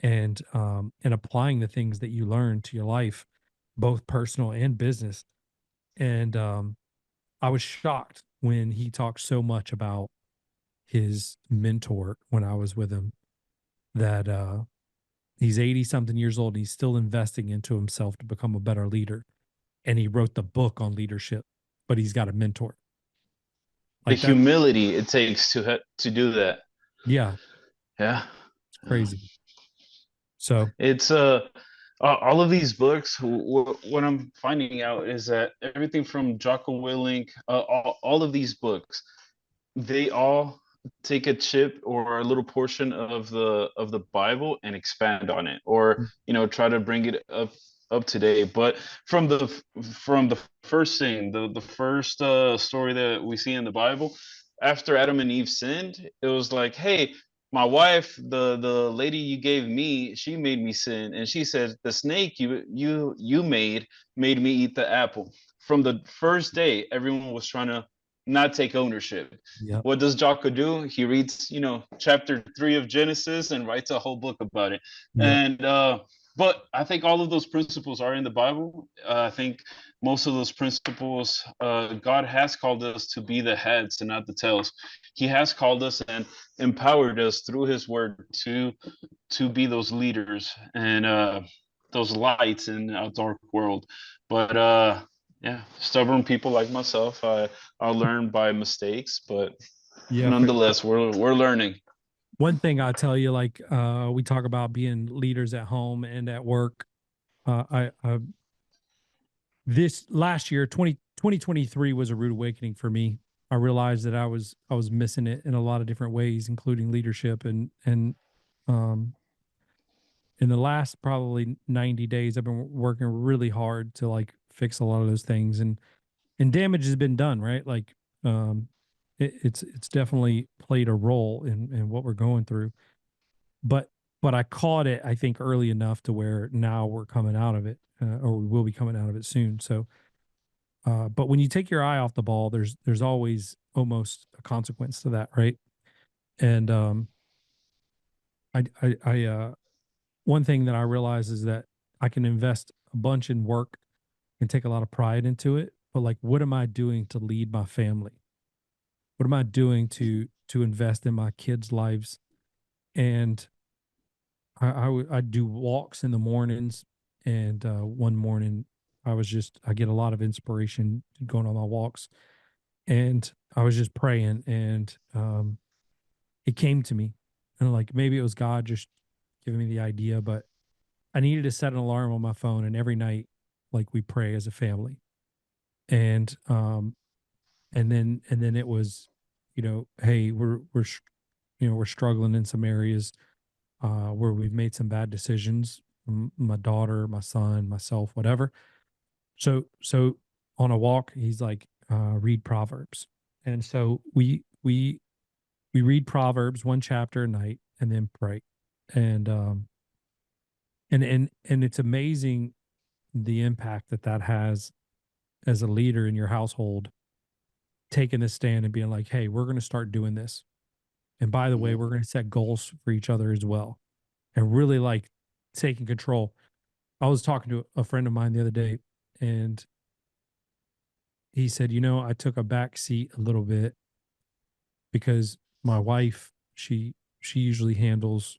and applying the things that you learn to your life, both personal and business. And I was shocked when he talked so much about his mentor when I was with him that he's 80 something years old and he's still investing into himself to become a better leader. And he wrote the book on leadership, but he's got a mentor. The Like that. humility it takes to do that. Yeah, Yeah. it's crazy. So It's all of these books. What I'm finding out is that everything from Jocko Willink, all of these books, they all take a chip or a little portion of the Bible and expand on it, or try to bring it up to date. But from the first thing, the first story that we see in the Bible, after Adam and Eve sinned, it was like, hey, my wife, the lady you gave me, she made me sin, and she said the snake you made me eat the apple. From the first day, everyone was trying to not take ownership. yeah, What does Jocko do? He reads, chapter 3 of Genesis and writes a whole book about it. yeah, And but I think all of those principles are in the Bible. I think most of those principles, God has called us to be the heads and not the tails. He has called us and empowered us through His Word to be those leaders and those lights in a dark world. But yeah, stubborn people like myself, I learn by mistakes, but yeah. For nonetheless, we're learning. one thing I tell you, like we talk about being leaders at home and at work. I this last year 2023 was a rude awakening for me. I realized that I was missing it in a lot of different ways, including leadership. And um in the last probably 90 days I've been working really hard to like fix a lot of those things, and damage has been done, right? Like it's definitely played a role in what we're going through. But I caught it, I think, early enough to where now we're coming out of it, or we will be coming out of it soon. So but when you take your eye off the ball, there's always almost a consequence to that, right? And I one thing that I realize is that I can invest a bunch in work and take a lot of pride into it, but like, what am I doing to lead my family? What am I doing to invest in my kids' lives? And I do walks in the mornings, and one morning I get a lot of inspiration going on my walks, and I was just praying, and it came to me, and like maybe it was God just giving me the idea, but I needed to set an alarm on my phone, and every night, like we pray as a family, and then it was, hey, we're struggling in some areas where we've made some bad decisions. My daughter, my son, myself, whatever. So on a walk, he's like, read Proverbs, and so we read Proverbs one chapter a night and then pray, and and it's amazing the impact that has as a leader in your household, taking a stand and being like, hey, we're going to start doing this, and by the way, we're going to set goals for each other as well, and really like taking control. I was talking to a friend of mine the other day, and he said, I took a back seat a little bit because my wife, she usually handles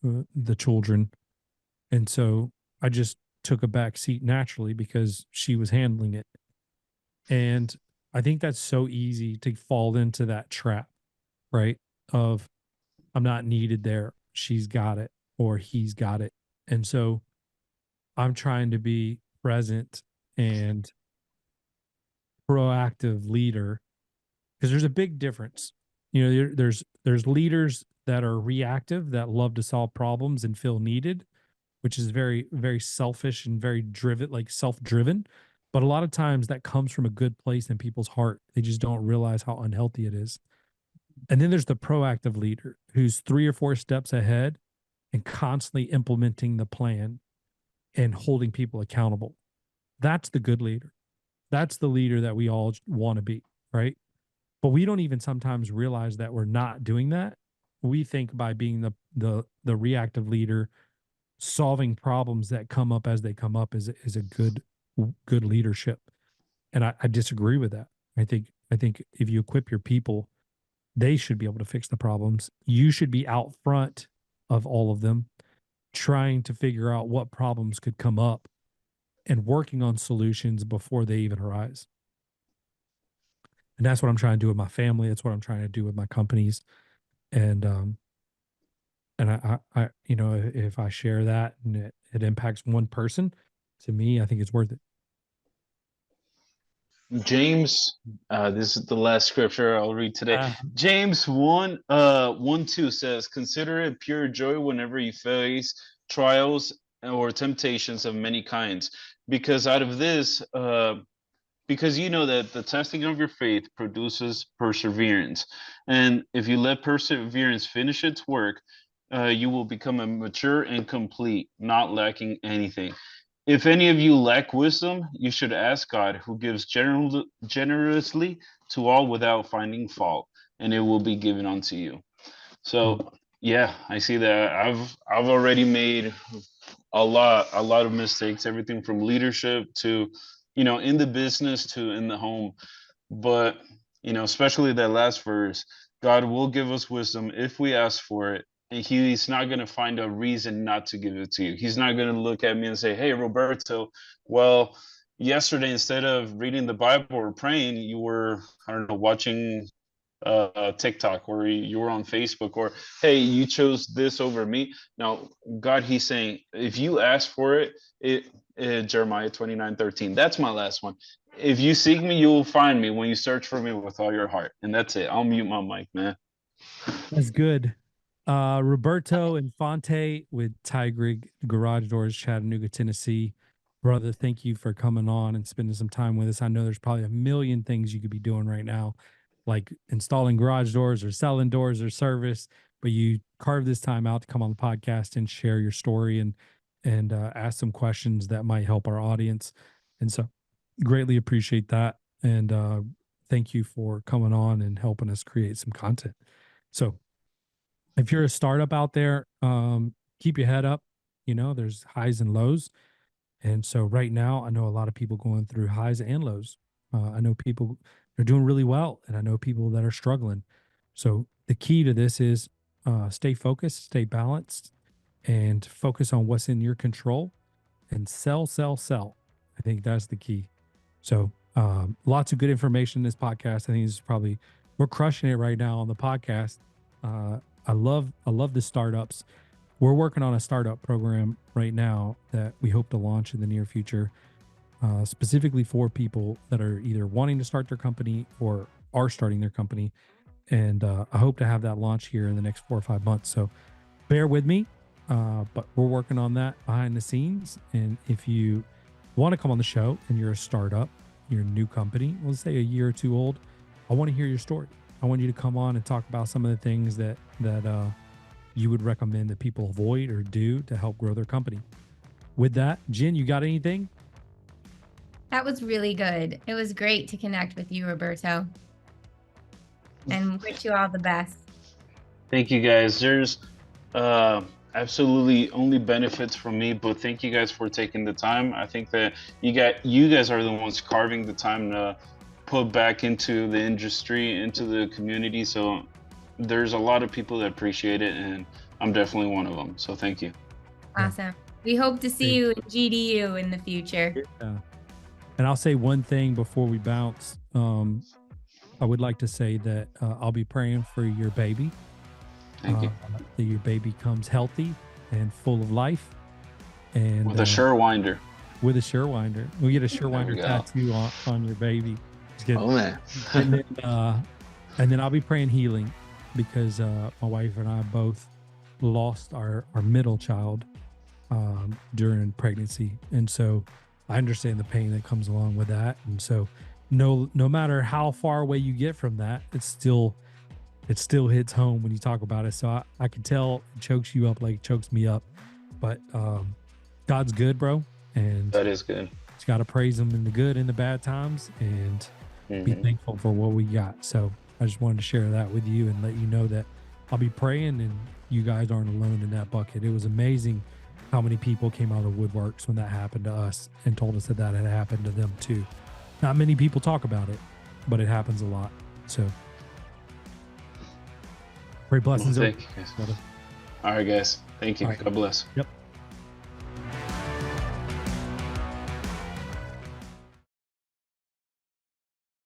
the children, and so I just took a back seat naturally because she was handling it. And I think that's so easy to fall into that trap, right? Of I'm not needed there. She's got it or he's got it. And so I'm trying to be present and proactive leader, because there's a big difference. There's leaders that are reactive, that love to solve problems and feel needed, which is very, very selfish and very driven, like self-driven. But a lot of times that comes from a good place in people's heart. They just don't realize how unhealthy it is. And then there's the proactive leader who's 3 or 4 steps ahead and constantly implementing the plan and holding people accountable. That's the good leader. That's the leader that we all want to be, right? But we don't even sometimes realize that we're not doing that. We think by being the reactive leader, solving problems that come up as they come up is a good leadership. And I disagree with that. I think if you equip your people, they should be able to fix the problems. You should be out front of all of them, trying to figure out what problems could come up and working on solutions before they even arise. And that's what I'm trying to do with my family. That's what I'm trying to do with my companies. And I if I share that and it impacts one person, to me, I think it's worth it. James, this is the last scripture I'll read today. James 1:2 says, "Consider it pure joy whenever you face trials or temptations of many kinds, because out of this, because you know that the testing of your faith produces perseverance, and if you let perseverance finish its work, you will become a mature and complete, not lacking anything. If any of you lack wisdom, you should ask God, who gives generously to all without finding fault, and it will be given unto you." So yeah, I see that I've already made a lot of mistakes, everything from leadership to, in the business to in the home. But, especially that last verse, God will give us wisdom if we ask for it. And he's not going to find a reason not to give it to you. He's not going to look at me and say, "Hey, Roberto, well, yesterday, instead of reading the Bible or praying, you were, I don't know, watching TikTok, or you were on Facebook, or hey, you chose this over me." Now, God, he's saying, if you ask for it, Jeremiah 29:13. That's my last one. If you seek me, you will find me when you search for me with all your heart. And that's it. I'll mute my mic, man. That's good. Roberto Infante with TyGrig Garage Doors, Chattanooga, Tennessee. Brother, thank you for coming on and spending some time with us. I know there's probably a million things you could be doing right now, like installing garage doors or selling doors or service, but you carved this time out to come on the podcast and share your story and ask some questions that might help our audience. And so greatly appreciate that. And thank you for coming on and helping us create some content. So if you're a startup out there, keep your head up. There's highs and lows. And so right now, I know a lot of people going through highs and lows. I know people are doing really well, and I know people that are struggling. So the key to this is stay focused, stay balanced, and focus on what's in your control and sell, sell, sell. I think that's the key. So lots of good information in this podcast. I think this is probably, we're crushing it right now on the podcast. I love the startups. We're working on a startup program right now that we hope to launch in the near future, specifically for people that are either wanting to start their company or are starting their company. And I hope to have that launch here in the next 4 or 5 months. So bear with me, but we're working on that behind the scenes. And if you want to come on the show and you're a startup, you're a new company, let's say a year or two old, I want to hear your story. I want you to come on and talk about some of the things that you would recommend that people avoid or do to help grow their company. With that, Jen, you got anything? That was really good. It was great to connect with you, Roberto. And wish you all the best. Thank you guys. There's absolutely only benefits from me, but thank you guys for taking the time. I think that you guys are the ones carving the time to put back into the industry, into the community. So there's a lot of people that appreciate it, and I'm definitely one of them. So thank you. Awesome. We hope to see you in GDU in the future. Yeah. And I'll say one thing before we bounce. I would like to say that I'll be praying for your baby. Thank you. That your baby comes healthy and full of life. And With a sure winder. With a sure winder. We get a sure winder tattoo on your baby. Oh man. And then I'll be praying healing because my wife and I both lost our middle child during pregnancy. And so I understand the pain that comes along with that. And so no matter how far away you get from that, it still hits home when you talk about it. So I can tell it chokes you up like it chokes me up. But God's good, bro. And that is good. Just got to praise him in the good and the bad times and be thankful for what we got. So I just wanted to share that with you and let you know that I'll be praying and you guys aren't alone in that bucket. It was amazing how many people came out of the woodworks when that happened to us and told us that had happened to them too. Not many people talk about it, but it happens a lot. So pray blessings. Thank you guys. All right, guys. Thank you. All right. God bless. Yep.